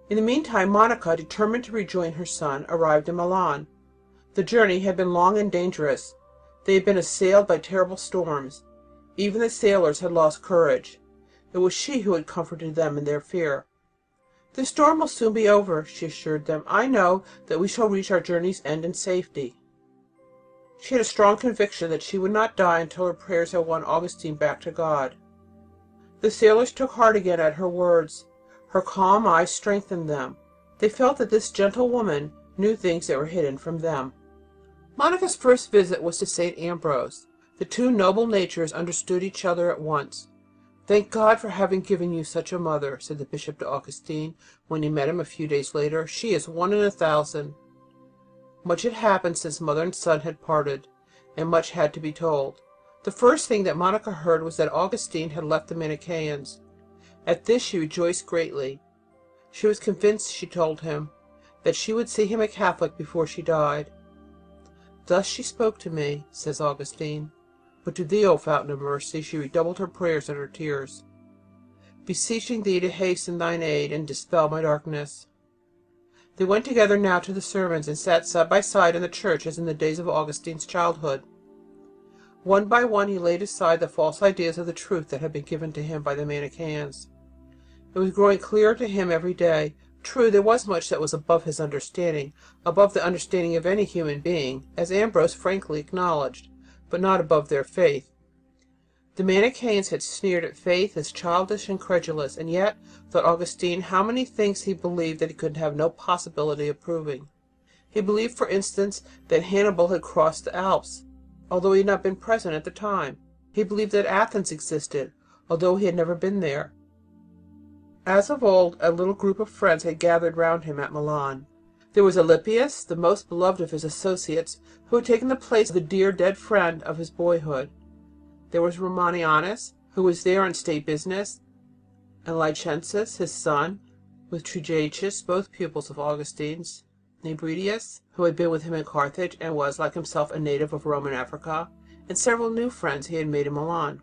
In the meantime, Monica, determined to rejoin her son, arrived in Milan. The journey had been long and dangerous. They had been assailed by terrible storms. Even the sailors had lost courage. It was she who had comforted them in their fear. "The storm will soon be over," she assured them. "I know that we shall reach our journey's end in safety." She had a strong conviction that she would not die until her prayers had won Augustine back to God. The sailors took heart again at her words. Her calm eyes strengthened them. They felt that this gentle woman knew things that were hidden from them. Monica's first visit was to St. Ambrose. The two noble natures understood each other at once. "Thank God for having given you such a mother," said the bishop to Augustine when he met him a few days later. "She is one in 1,000." Much had happened since mother and son had parted, and much had to be told. The first thing that Monica heard was that Augustine had left the Manichaeans. At this she rejoiced greatly. She was convinced, she told him, that she would see him a Catholic before she died. "Thus she spoke to me," says Augustine, "but to thee, O Fountain of Mercy, she redoubled her prayers and her tears, beseeching thee to hasten thine aid and dispel my darkness." They went together now to the sermons, and sat side by side in the church as in the days of Augustine's childhood. One by one he laid aside the false ideas of the truth that had been given to him by the Manichaeans. It was growing clearer to him every day. True, there was much that was above his understanding, above the understanding of any human being, as Ambrose frankly acknowledged, but not above their faith. The Manichaeans had sneered at faith as childish and credulous, and yet, thought Augustine, how many things he believed that he could have no possibility of proving. He believed, for instance, that Hannibal had crossed the Alps, although he had not been present at the time. He believed that Athens existed, although he had never been there. As of old, a little group of friends had gathered round him at Milan. There was Alypius, the most beloved of his associates, who had taken the place of the dear dead friend of his boyhood. There was Romanianus, who was there on state business, and Licentius, his son, with Patricius, both pupils of Augustine's, Patricius, who had been with him in Carthage and was, like himself, a native of Roman Africa, and several new friends he had made in Milan.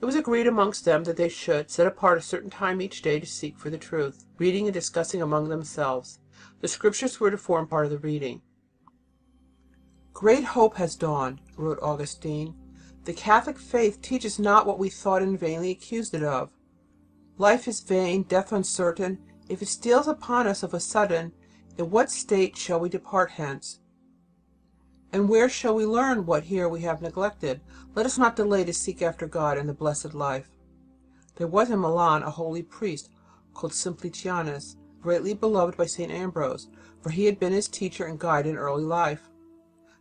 It was agreed amongst them that they should set apart a certain time each day to seek for the truth, reading and discussing among themselves. The Scriptures were to form part of the reading. "Great hope has dawned," wrote Augustine. "The Catholic faith teaches not what we thought and vainly accused it of. Life is vain, death uncertain. If it steals upon us of a sudden, in what state shall we depart hence? And where shall we learn what here we have neglected? Let us not delay to seek after God and the blessed life." There was in Milan a holy priest called Simplicianus, greatly beloved by St. Ambrose, for he had been his teacher and guide in early life.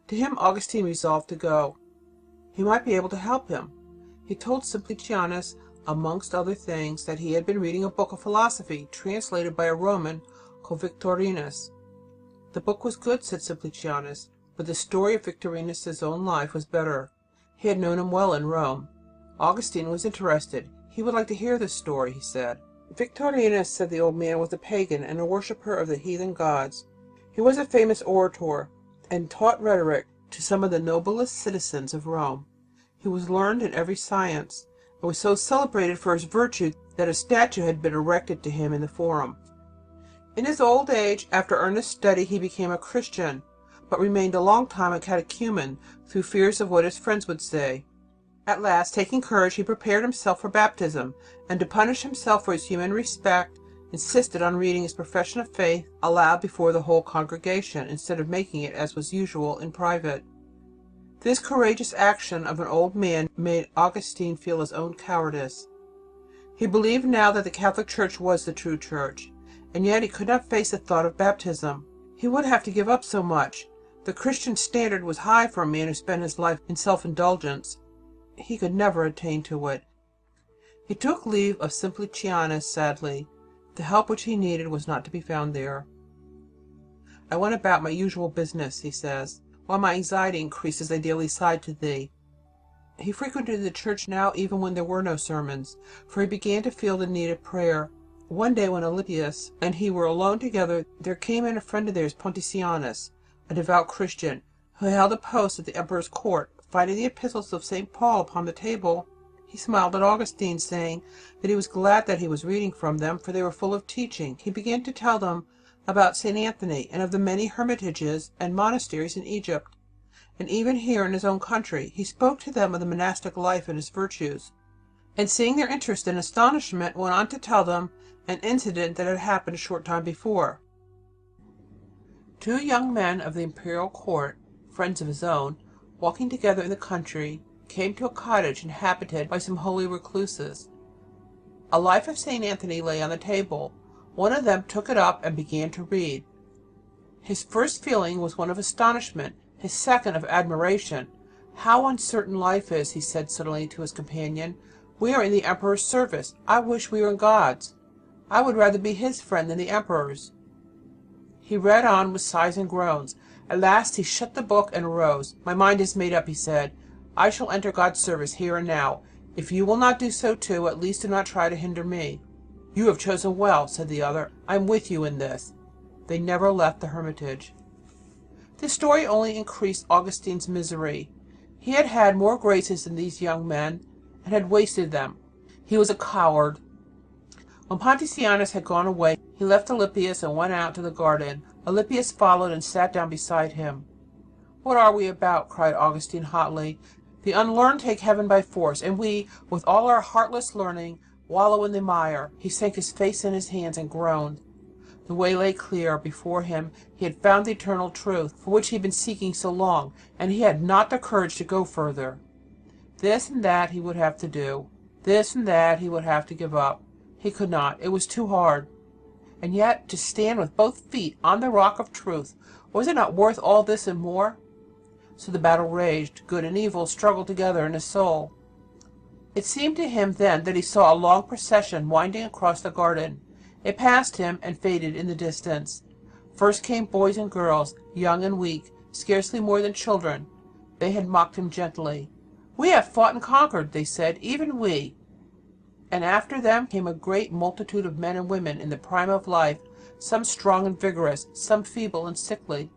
To him Augustine resolved to go. He might be able to help him. He told Simplicianus, amongst other things, that he had been reading a book of philosophy translated by a Roman called Victorinus. The book was good, said Simplicianus, but the story of Victorinus' own life was better. He had known him well in Rome. Augustine was interested. He would like to hear the story, he said. Victorinus, said the old man, was a pagan and a worshipper of the heathen gods. He was a famous orator and taught rhetoric to some of the noblest citizens of Rome. He was learned in every science, and was so celebrated for his virtue that a statue had been erected to him in the Forum. In his old age, after earnest study, he became a Christian, but remained a long time a catechumen through fears of what his friends would say. At last, taking courage, he prepared himself for baptism, and to punish himself for his human respect, insisted on reading his profession of faith aloud before the whole congregation, instead of making it, as was usual, in private. This courageous action of an old man made Augustine feel his own cowardice. He believed now that the Catholic Church was the true Church, and yet he could not face the thought of baptism. He would have to give up so much. The Christian standard was high for a man who spent his life in self-indulgence. He could never attain to it. He took leave of Simplicianus sadly. The help which he needed was not to be found there. "I went about my usual business," he says, "while my anxiety increased as I daily sighed to thee." He frequented the church now even when there were no sermons, for he began to feel the need of prayer. One day when Alypius and he were alone together, there came in a friend of theirs, Patricius, a devout Christian, who held a post at the emperor's court. Finding the epistles of St. Paul upon the table, he smiled at Augustine, saying that he was glad that he was reading from them, for they were full of teaching. He began to tell them about St. Anthony, and of the many hermitages and monasteries in Egypt, and even here in his own country. He spoke to them of the monastic life and its virtues, and seeing their interest and astonishment, went on to tell them an incident that had happened a short time before. Two young men of the imperial court, friends of his own, walking together in the country, came to a cottage inhabited by some holy recluses. A life of St. Anthony lay on the table. One of them took it up and began to read. His first feeling was one of astonishment, his second of admiration. "How uncertain life is," he said suddenly to his companion. "We are in the emperor's service. I wish we were God's. I would rather be his friend than the emperor's." He read on with sighs and groans. At last he shut the book and arose. "My mind is made up," he said. "I shall enter God's service here and now. If you will not do so too, at least do not try to hinder me." "You have chosen well," said the other. "I am with you in this." They never left the hermitage. This story only increased Augustine's misery. He had had more graces than these young men, and had wasted them. He was a coward. When Patricius had gone away, he left Alypius and went out to the garden. Alypius followed and sat down beside him. "What are we about?" cried Augustine hotly. "The unlearned take heaven by force, and we, with all our heartless learning, wallow in the mire." He sank his face in his hands and groaned. The way lay clear before him. He had found the eternal truth, for which he had been seeking so long, and he had not the courage to go further. This and that he would have to do. This and that he would have to give up. He could not. It was too hard. And yet to stand with both feet on the rock of truth, was it not worth all this and more? So the battle raged. Good and evil struggled together in his soul. It seemed to him then that he saw a long procession winding across the garden. It passed him and faded in the distance. First came boys and girls, young and weak, scarcely more than children. They had mocked him gently. "We have fought and conquered," they said, "even we." And after them came a great multitude of men and women in the prime of life, some strong and vigorous, some feeble and sickly.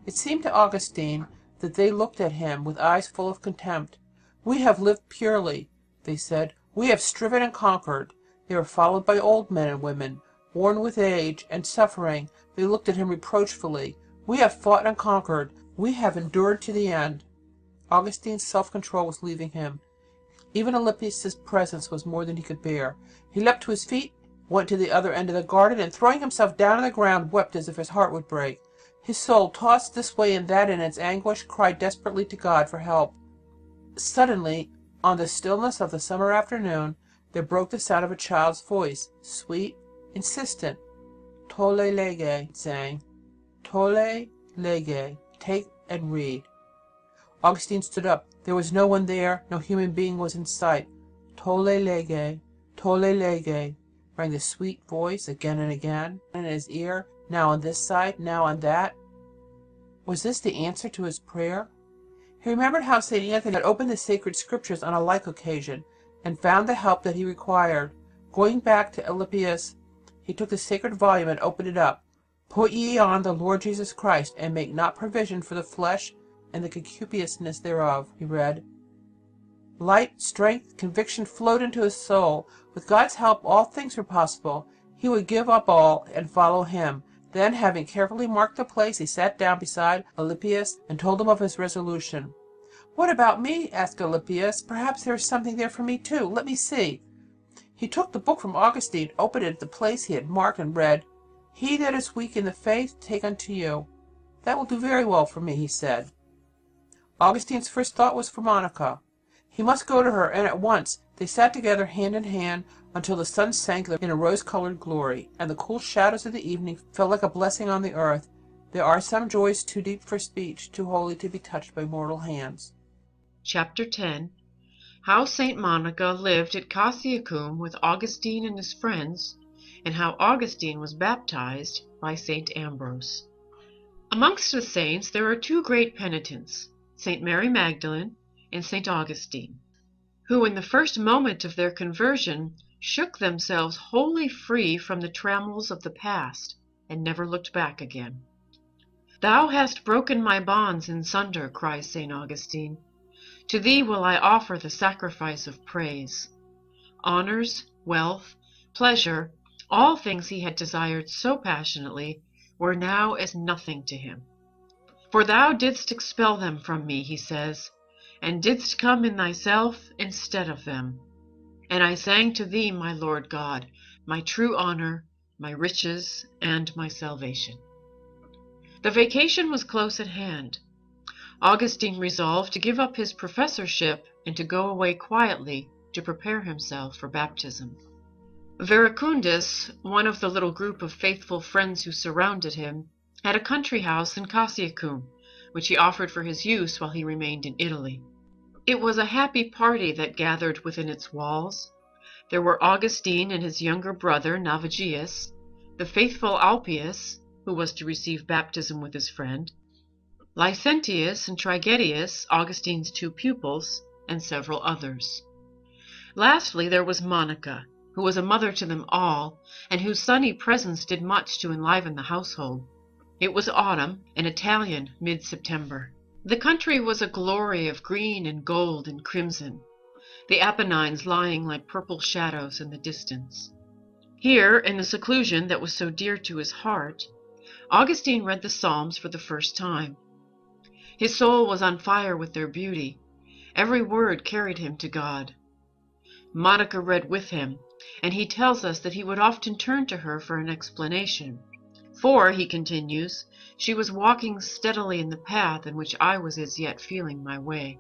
It seemed to Augustine that they looked at him with eyes full of contempt. "We have lived purely," they said. "We have striven and conquered." They were followed by old men and women, worn with age and suffering. They looked at him reproachfully. "We have fought and conquered. We have endured to the end." Augustine's self-control was leaving him. Even Alypius' presence was more than he could bear. He leapt to his feet, went to the other end of the garden, and throwing himself down on the ground, wept as if his heart would break. His soul, tossed this way and that in its anguish, cried desperately to God for help. Suddenly, on the stillness of the summer afternoon, there broke the sound of a child's voice, sweet, insistent. "Tolle lege," it sang. "Tolle lege," take and read. Augustine stood up. There was no one there, no human being was in sight. "Tolle lege, tolle lege," rang the sweet voice again and again in his ear, now on this side, now on that. Was this the answer to his prayer? He remembered how St. Anthony had opened the sacred scriptures on a like occasion, and found the help that he required. Going back to Alypius, he took the sacred volume and opened it up. "Put ye on the Lord Jesus Christ, and make not provision for the flesh and the concupiscence thereof," he read. Light, strength, conviction flowed into his soul. With God's help all things were possible. He would give up all and follow him. Then, having carefully marked the place, he sat down beside Alypius and told him of his resolution. "What about me?" asked Alypius. "Perhaps there is something there for me too. Let me see." He took the book from Augustine, opened it at the place he had marked, and read, "He that is weak in the faith, take unto you." "That will do very well for me," he said. Augustine's first thought was for Monica. He must go to her, and at once. They sat together hand in hand until the sun sank in a rose-colored glory, and the cool shadows of the evening fell like a blessing on the earth. There are some joys too deep for speech, too holy to be touched by mortal hands. Chapter 10. How Saint Monica lived at Cassiacum with Augustine and his friends, and how Augustine was baptized by Saint Ambrose. Amongst the saints there are two great penitents, Saint Mary Magdalene and Saint Augustine, who in the first moment of their conversion shook themselves wholly free from the trammels of the past and never looked back again. "Thou hast broken my bonds in sunder," cries Saint Augustine. "To thee will I offer the sacrifice of praise." Honors, wealth, pleasure, all things he had desired so passionately, were now as nothing to him. "For thou didst expel them from me," he says, "and didst come in thyself instead of them. And I sang to thee, my Lord God, my true honor, my riches, and my salvation." The vacation was close at hand. Augustine resolved to give up his professorship and to go away quietly to prepare himself for baptism. Verecundus, one of the little group of faithful friends who surrounded him, had a country house in Cassiacum, which he offered for his use while he remained in Italy. It was a happy party that gathered within its walls. There were Augustine and his younger brother Navigius, the faithful Alpius, who was to receive baptism with his friend, Licentius and Trigetius, Augustine's two pupils, and several others. Lastly, there was Monica, who was a mother to them all, and whose sunny presence did much to enliven the household. It was autumn, an Italian mid-September. The country was a glory of green and gold and crimson, the Apennines lying like purple shadows in the distance. Here, in the seclusion that was so dear to his heart, Augustine read the Psalms for the first time. His soul was on fire with their beauty. Every word carried him to God. Monica read with him, and he tells us that he would often turn to her for an explanation. "For," he continues, "she was walking steadily in the path in which I was as yet feeling my way."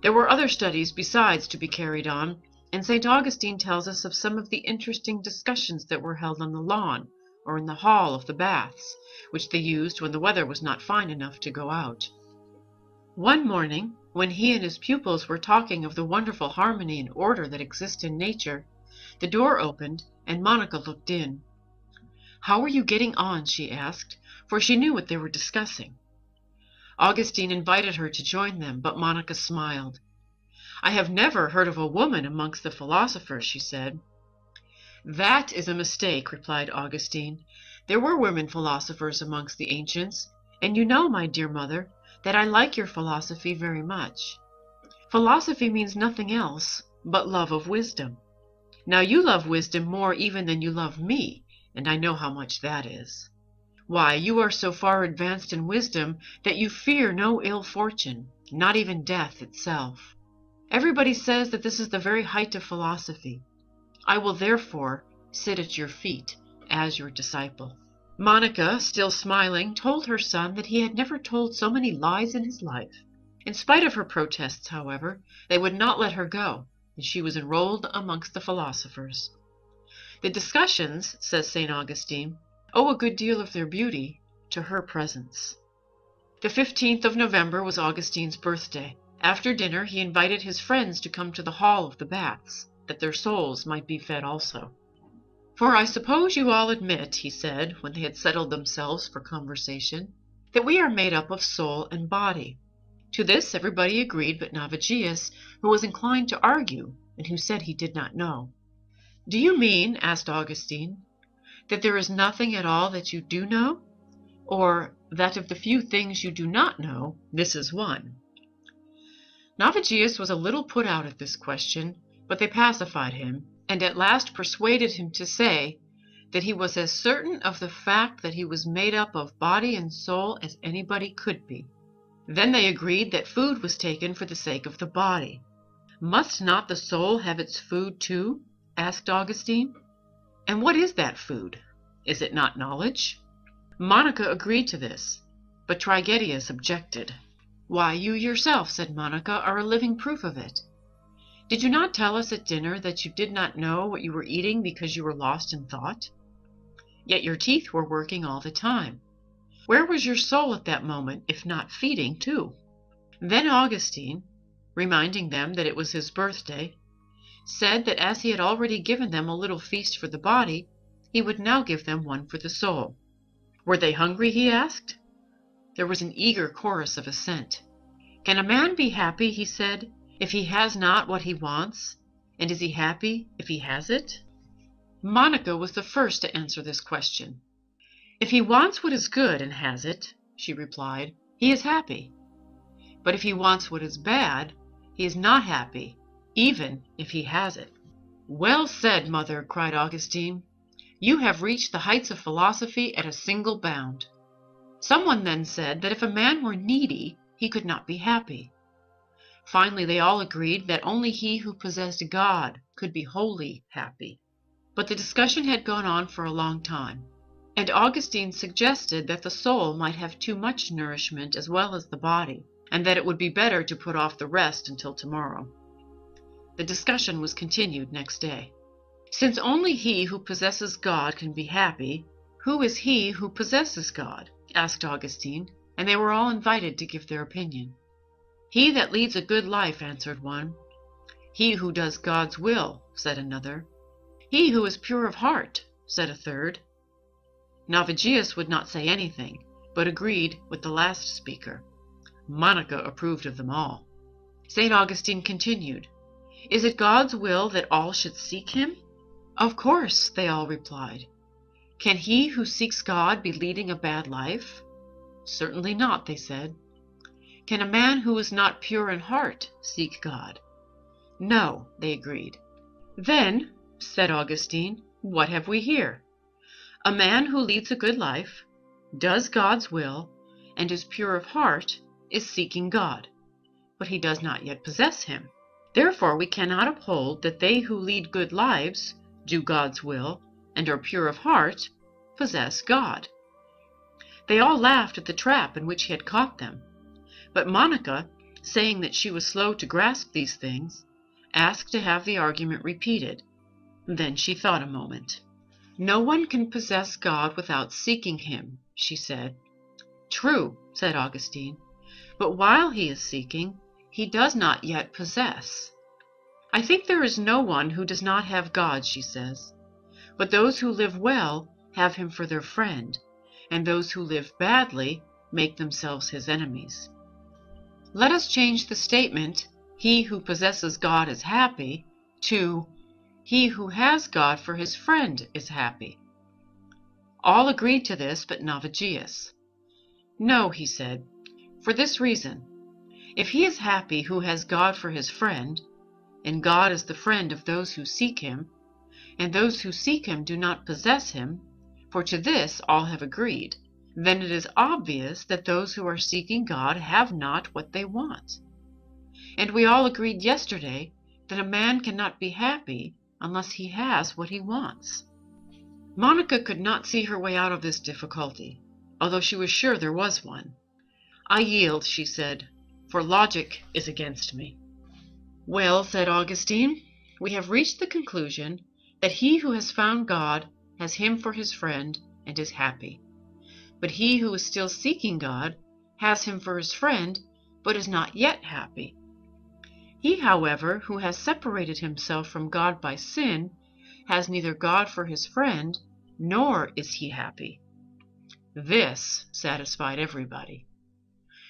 There were other studies besides to be carried on, and St. Augustine tells us of some of the interesting discussions that were held on the lawn or in the hall of the baths, which they used when the weather was not fine enough to go out. One morning, when he and his pupils were talking of the wonderful harmony and order that exist in nature, the door opened and Monica looked in. "How are you getting on?" she asked, for she knew what they were discussing. Augustine invited her to join them, but Monica smiled. I have never heard of a woman amongst the philosophers, she said. That is a mistake, replied Augustine. There were women philosophers amongst the ancients, and you know, my dear mother, that I like your philosophy very much. Philosophy means nothing else but love of wisdom. Now you love wisdom more even than you love me, and I know how much that is. Why, you are so far advanced in wisdom that you fear no ill fortune, not even death itself. Everybody says that this is the very height of philosophy. I will therefore sit at your feet as your disciple. Monica, still smiling, told her son that he had never told so many lies in his life. In spite of her protests, however, they would not let her go, and she was enrolled amongst the philosophers. The discussions, says St. Augustine, owe a good deal of their beauty to her presence. The 15th of November was Augustine's birthday. After dinner he invited his friends to come to the hall of the baths, that their souls might be fed also. For I suppose you all admit, he said, when they had settled themselves for conversation, that we are made up of soul and body. To this everybody agreed but Navigius, who was inclined to argue, and who said he did not know. Do you mean, asked Augustine, that there is nothing at all that you do know? Or that of the few things you do not know, this is one? Navigius was a little put out at this question, but they pacified him, and at last persuaded him to say that he was as certain of the fact that he was made up of body and soul as anybody could be. Then they agreed that food was taken for the sake of the body. Must not the soul have its food too? Asked Augustine. And what is that food? Is it not knowledge? Monica agreed to this, but Trigetius objected. Why, you yourself, said Monica, are a living proof of it. Did you not tell us at dinner that you did not know what you were eating because you were lost in thought? Yet your teeth were working all the time. Where was your soul at that moment, if not feeding too? Then Augustine, reminding them that it was his birthday, said that as he had already given them a little feast for the body, he would now give them one for the soul. Were they hungry, he asked. There was an eager chorus of assent. Can a man be happy, he said, if he has not what he wants? And is he happy if he has it? Monica was the first to answer this question. If he wants what is good and has it, she replied, he is happy. But if he wants what is bad, he is not happy, even if he has it. Well said, mother, cried Augustine. You have reached the heights of philosophy at a single bound. Someone then said that if a man were needy, he could not be happy. Finally, they all agreed that only he who possessed God could be wholly happy. But the discussion had gone on for a long time, and Augustine suggested that the soul might have too much nourishment as well as the body, and that it would be better to put off the rest until tomorrow. The discussion was continued next day. Since only he who possesses God can be happy, who is he who possesses God? Asked Augustine, and they were all invited to give their opinion. He that leads a good life, answered one. He who does God's will, said another. He who is pure of heart, said a third. Navigius would not say anything, but agreed with the last speaker. Monica approved of them all. St. Augustine continued, Is it God's will that all should seek him? Of course, they all replied. Can he who seeks God be leading a bad life? Certainly not, they said. Can a man who is not pure in heart seek God? No, they agreed. Then, said Augustine, what have we here? A man who leads a good life, does God's will, and is pure of heart, is seeking God, but he does not yet possess him. Therefore we cannot uphold that they who lead good lives, do God's will, and are pure of heart, possess God. They all laughed at the trap in which he had caught them, but Monica, saying that she was slow to grasp these things, asked to have the argument repeated. Then she thought a moment. No one can possess God without seeking him, she said. True, said Augustine, but while he is seeking, he does not yet possess. I think there is no one who does not have God, she says, but those who live well have him for their friend, and those who live badly make themselves his enemies. Let us change the statement, he who possesses God is happy, to he who has God for his friend is happy. All agreed to this but Navigius. No, he said, for this reason. If he is happy who has God for his friend, and God is the friend of those who seek him, and those who seek him do not possess him, for to this all have agreed, then it is obvious that those who are seeking God have not what they want. And we all agreed yesterday that a man cannot be happy unless he has what he wants. Monica could not see her way out of this difficulty, although she was sure there was one. I yield, she said, for logic is against me. Well, said Augustine, we have reached the conclusion that he who has found God has him for his friend and is happy. But he who is still seeking God has him for his friend, but is not yet happy. He, however, who has separated himself from God by sin, has neither God for his friend, nor is he happy. This satisfied everybody.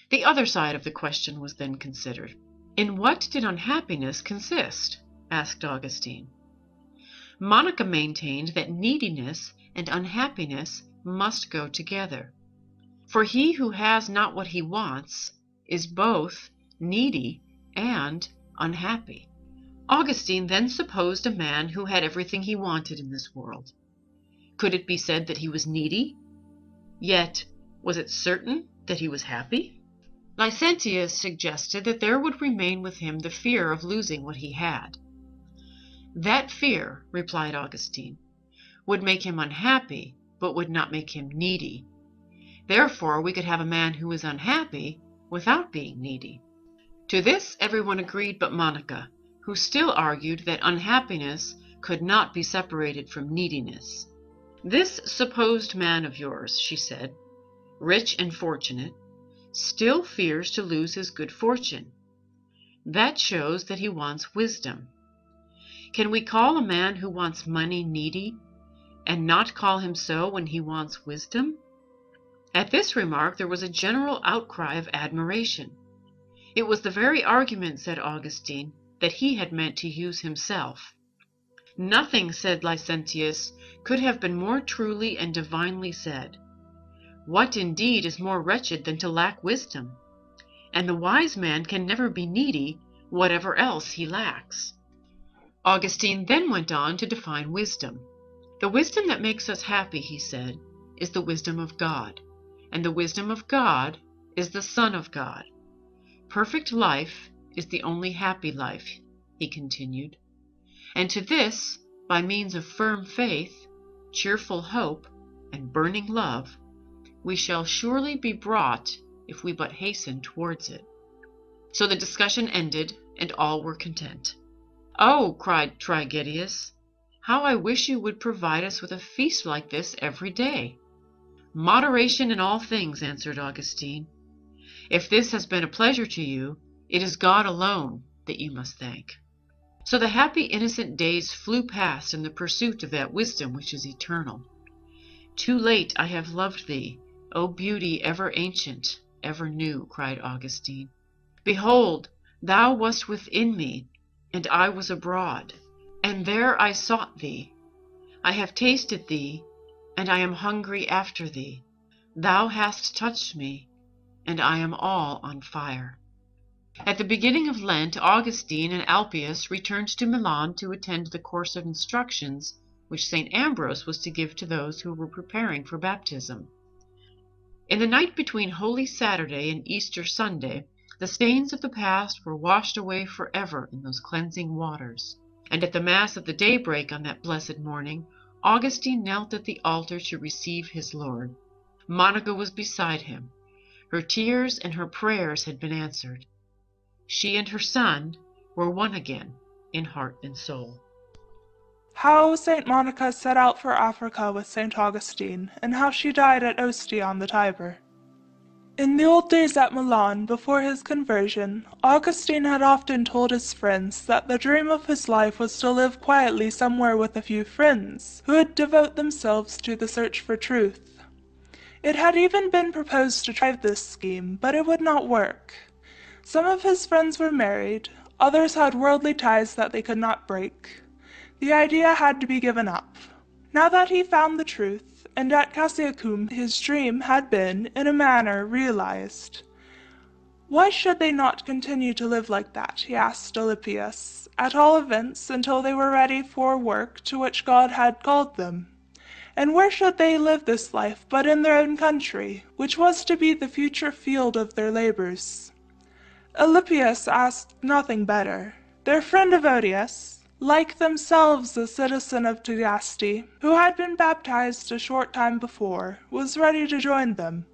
The other side of the question was then considered. In what did unhappiness consist? Asked Augustine. Monica maintained that neediness and unhappiness must go together. For he who has not what he wants is both needy and unhappy. Augustine then supposed a man who had everything he wanted in this world. Could it be said that he was needy? Yet, was it certain that he was happy? Licentius suggested that there would remain with him the fear of losing what he had. That fear, replied Augustine, would make him unhappy, but would not make him needy. Therefore, we could have a man who is unhappy without being needy. To this everyone agreed but Monica, who still argued that unhappiness could not be separated from neediness. This supposed man of yours, she said, rich and fortunate, still fears to lose his good fortune. That shows that he wants wisdom. Can we call a man who wants money needy, and not call him so when he wants wisdom? At this remark there was a general outcry of admiration. It was the very argument, said Augustine, that he had meant to use himself. Nothing, said Licentius, could have been more truly and divinely said. What indeed is more wretched than to lack wisdom? And the wise man can never be needy, whatever else he lacks. Augustine then went on to define wisdom. The wisdom that makes us happy, he said, is the wisdom of God, and the wisdom of God is the Son of God. Perfect life is the only happy life, he continued. And to this, by means of firm faith, cheerful hope, and burning love, we shall surely be brought if we but hasten towards it. So the discussion ended, and all were content. Oh, cried Trigetius, how I wish you would provide us with a feast like this every day. Moderation in all things, answered Augustine. If this has been a pleasure to you, it is God alone that you must thank. So the happy innocent days flew past in the pursuit of that wisdom which is eternal. Too late I have loved thee, O beauty ever ancient, ever new, cried Augustine. Behold, thou wast within me, and I was abroad, and there I sought thee. I have tasted thee, and I am hungry after thee. Thou hast touched me, and I am all on fire. At the beginning of Lent, Augustine and Alpius returned to Milan to attend the course of instructions which St. Ambrose was to give to those who were preparing for baptism. In the night between Holy Saturday and Easter Sunday, the stains of the past were washed away forever in those cleansing waters, and at the Mass of the daybreak on that blessed morning, Augustine knelt at the altar to receive his Lord. Monica was beside him. Her tears and her prayers had been answered. She and her son were one again in heart and soul. How St. Monica set out for Africa with St. Augustine, and how she died at Ostia on the Tiber. In the old days at Milan, before his conversion, Augustine had often told his friends that the dream of his life was to live quietly somewhere with a few friends, who would devote themselves to the search for truth. It had even been proposed to try this scheme, but it would not work. Some of his friends were married, Others had worldly ties that they could not break. The idea had to be given up. Now that he found the truth, and at Cassiacum his dream had been, in a manner, realized. Why should they not continue to live like that, he asked Alypius, at all events until they were ready for work to which God had called them? And where should they live this life but in their own country, which was to be the future field of their labors? Alypius asked nothing better. Their friend Evodius, like themselves a citizen of Tagaste, who had been baptized a short time before, was ready to join them.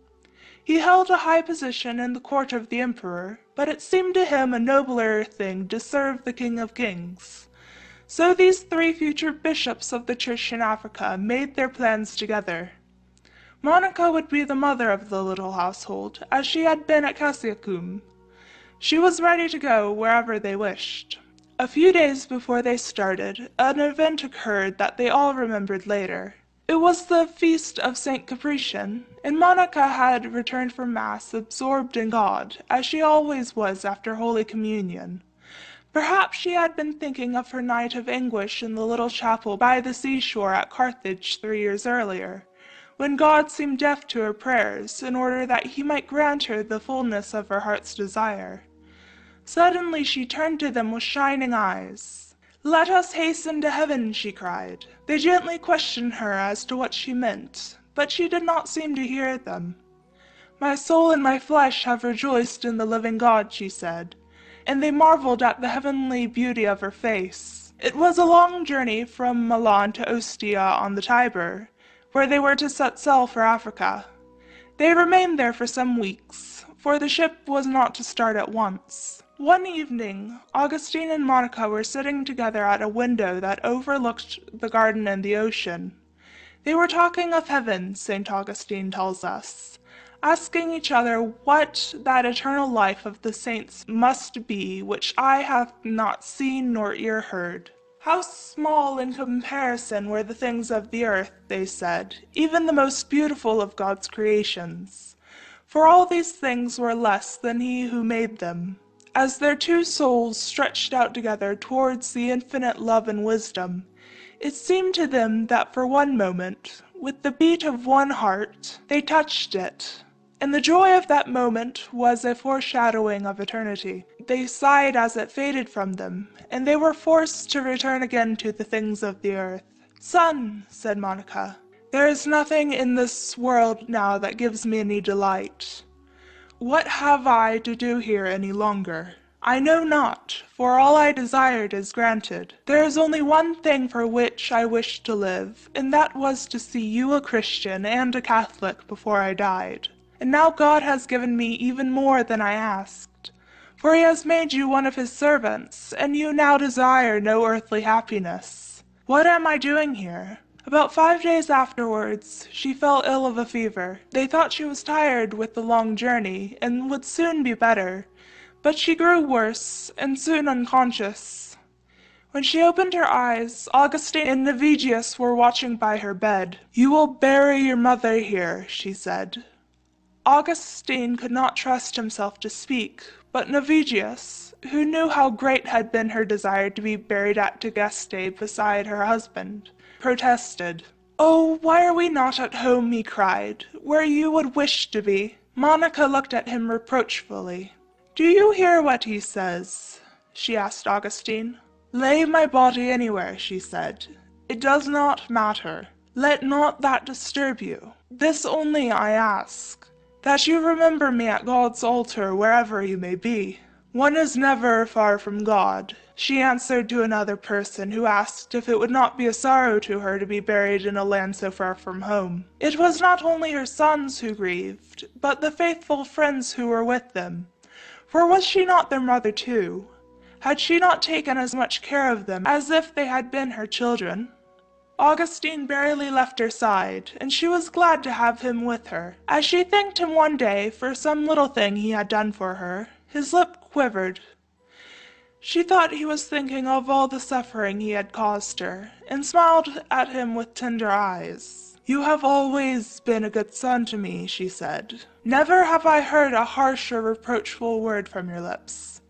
He held a high position in the court of the emperor, but it seemed to him a nobler thing to serve the King of Kings. So these 3 future bishops of the Church in Africa made their plans together. Monica would be the mother of the little household, as she had been at Cassiacum. She was ready to go wherever they wished. A few days before they started, an event occurred that they all remembered later. It was the feast of St. Patricius, and Monica had returned from Mass absorbed in God, as she always was after Holy Communion. Perhaps she had been thinking of her night of anguish in the little chapel by the seashore at Carthage 3 years earlier, when God seemed deaf to her prayers in order that he might grant her the fullness of her heart's desire. Suddenly she turned to them with shining eyes. "Let us hasten to heaven," she cried. They gently questioned her as to what she meant, but she did not seem to hear them. "My soul and my flesh have rejoiced in the living God," she said, and they marveled at the heavenly beauty of her face. It was a long journey from Milan to Ostia on the Tiber, where they were to set sail for Africa. They remained there for some weeks, for the ship was not to start at once. One evening, Augustine and Monica were sitting together at a window that overlooked the garden and the ocean. They were talking of heaven, St. Augustine tells us, asking each other what that eternal life of the saints must be which eye hath not seen nor ear heard. How small in comparison were the things of the earth, they said, even the most beautiful of God's creations. For all these things were less than he who made them. As their 2 souls stretched out together towards the infinite love and wisdom, it seemed to them that for one moment, with the beat of one heart, they touched it. And the joy of that moment was a foreshadowing of eternity. They sighed as it faded from them, and they were forced to return again to the things of the earth. "Son," said Monica, "there is nothing in this world now that gives me any delight. What have I to do here any longer? I know not, for all I desired is granted. There is only one thing for which I wished to live, and that was to see you a Christian and a Catholic before I died. And now God has given me even more than I asked, for he has made you one of his servants, and you now desire no earthly happiness. What am I doing here?" About 5 days afterwards, she fell ill of a fever. They thought she was tired with the long journey, and would soon be better, but she grew worse, and soon unconscious. When she opened her eyes, Augustine and Navigius were watching by her bed. "You will bury your mother here," she said. Augustine could not trust himself to speak, but Navigius, who knew how great had been her desire to be buried at Tagaste beside her husband, protested. "Oh, why are we not at home," he cried, "where you would wish to be?" Monica looked at him reproachfully. "Do you hear what he says?" she asked Augustine. "Lay my body anywhere," she said. "It does not matter. Let not that disturb you. This only I ask, that you remember me at God's altar wherever you may be." "One is never far from God," she answered to another person who asked if it would not be a sorrow to her to be buried in a land so far from home. It was not only her sons who grieved, but the faithful friends who were with them. For was she not their mother too? Had she not taken as much care of them as if they had been her children? Augustine barely left her side, and she was glad to have him with her. As she thanked him one day for some little thing he had done for her, his lip quivered. She thought he was thinking of all the suffering he had caused her, and smiled at him with tender eyes. "You have always been a good son to me," she said. "Never have I heard a harsh or reproachful word from your lips."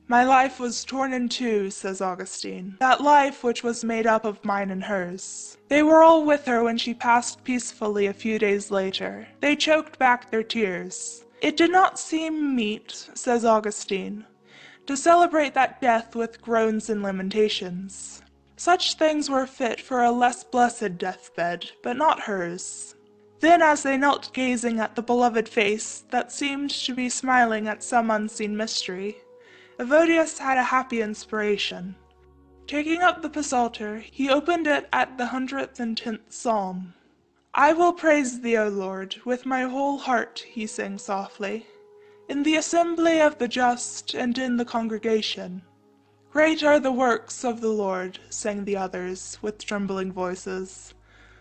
My life was torn in two, says Augustine, that life which was made up of mine and hers. They were all with her when she passed peacefully a few days later. They choked back their tears. It did not seem meet, says Augustine, to celebrate that death with groans and lamentations. Such things were fit for a less blessed deathbed, but not hers. Then, as they knelt gazing at the beloved face that seemed to be smiling at some unseen mystery, Evodius had a happy inspiration. Taking up the Psalter, he opened it at the 110th Psalm. "I will praise thee, O Lord, with my whole heart," he sang softly, "in the assembly of the just and in the congregation." "Great are the works of the Lord," sang the others, with trembling voices,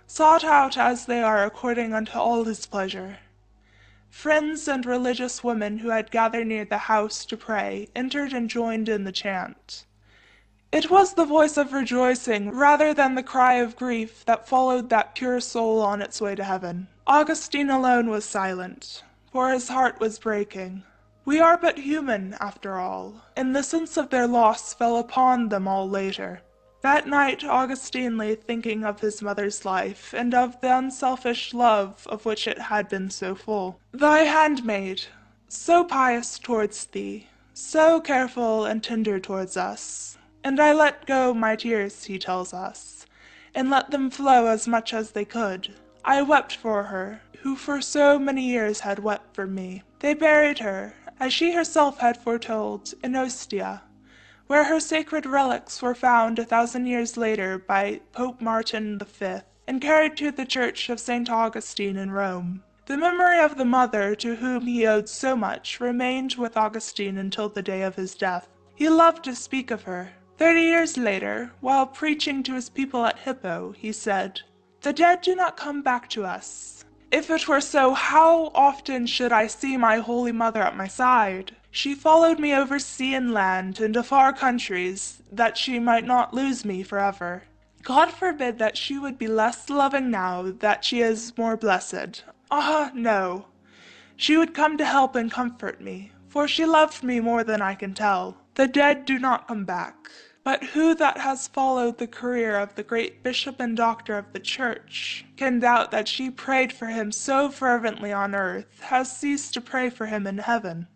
"sought out as they are according unto all his pleasure." Friends and religious women who had gathered near the house to pray entered and joined in the chant. It was the voice of rejoicing rather than the cry of grief that followed that pure soul on its way to heaven. Augustine alone was silent, for his heart was breaking. We are but human, after all, and the sense of their loss fell upon them all later. That night Augustine lay thinking of his mother's life, and of the unselfish love of which it had been so full. "Thy handmaid, so pious towards thee, so careful and tender towards us. And I let go my tears," he tells us, "and let them flow as much as they could. I wept for her, who for so many years had wept for me." They buried her, as she herself had foretold, in Ostia, where her sacred relics were found 1,000 years later by Pope Martin V, and carried to the church of St. Augustine in Rome. The memory of the mother to whom he owed so much remained with Augustine until the day of his death. He loved to speak of her. 30 years later, while preaching to his people at Hippo, he said, "The dead do not come back to us. If it were so, how often should I see my Holy Mother at my side? She followed me over sea and land into far countries, that she might not lose me forever. God forbid that she would be less loving now that she is more blessed. Ah, no! She would come to help and comfort me, for she loved me more than I can tell. The dead do not come back. But who that has followed the career of the great bishop and doctor of the Church can doubt that she prayed for him so fervently on earth, has ceased to pray for him in heaven?"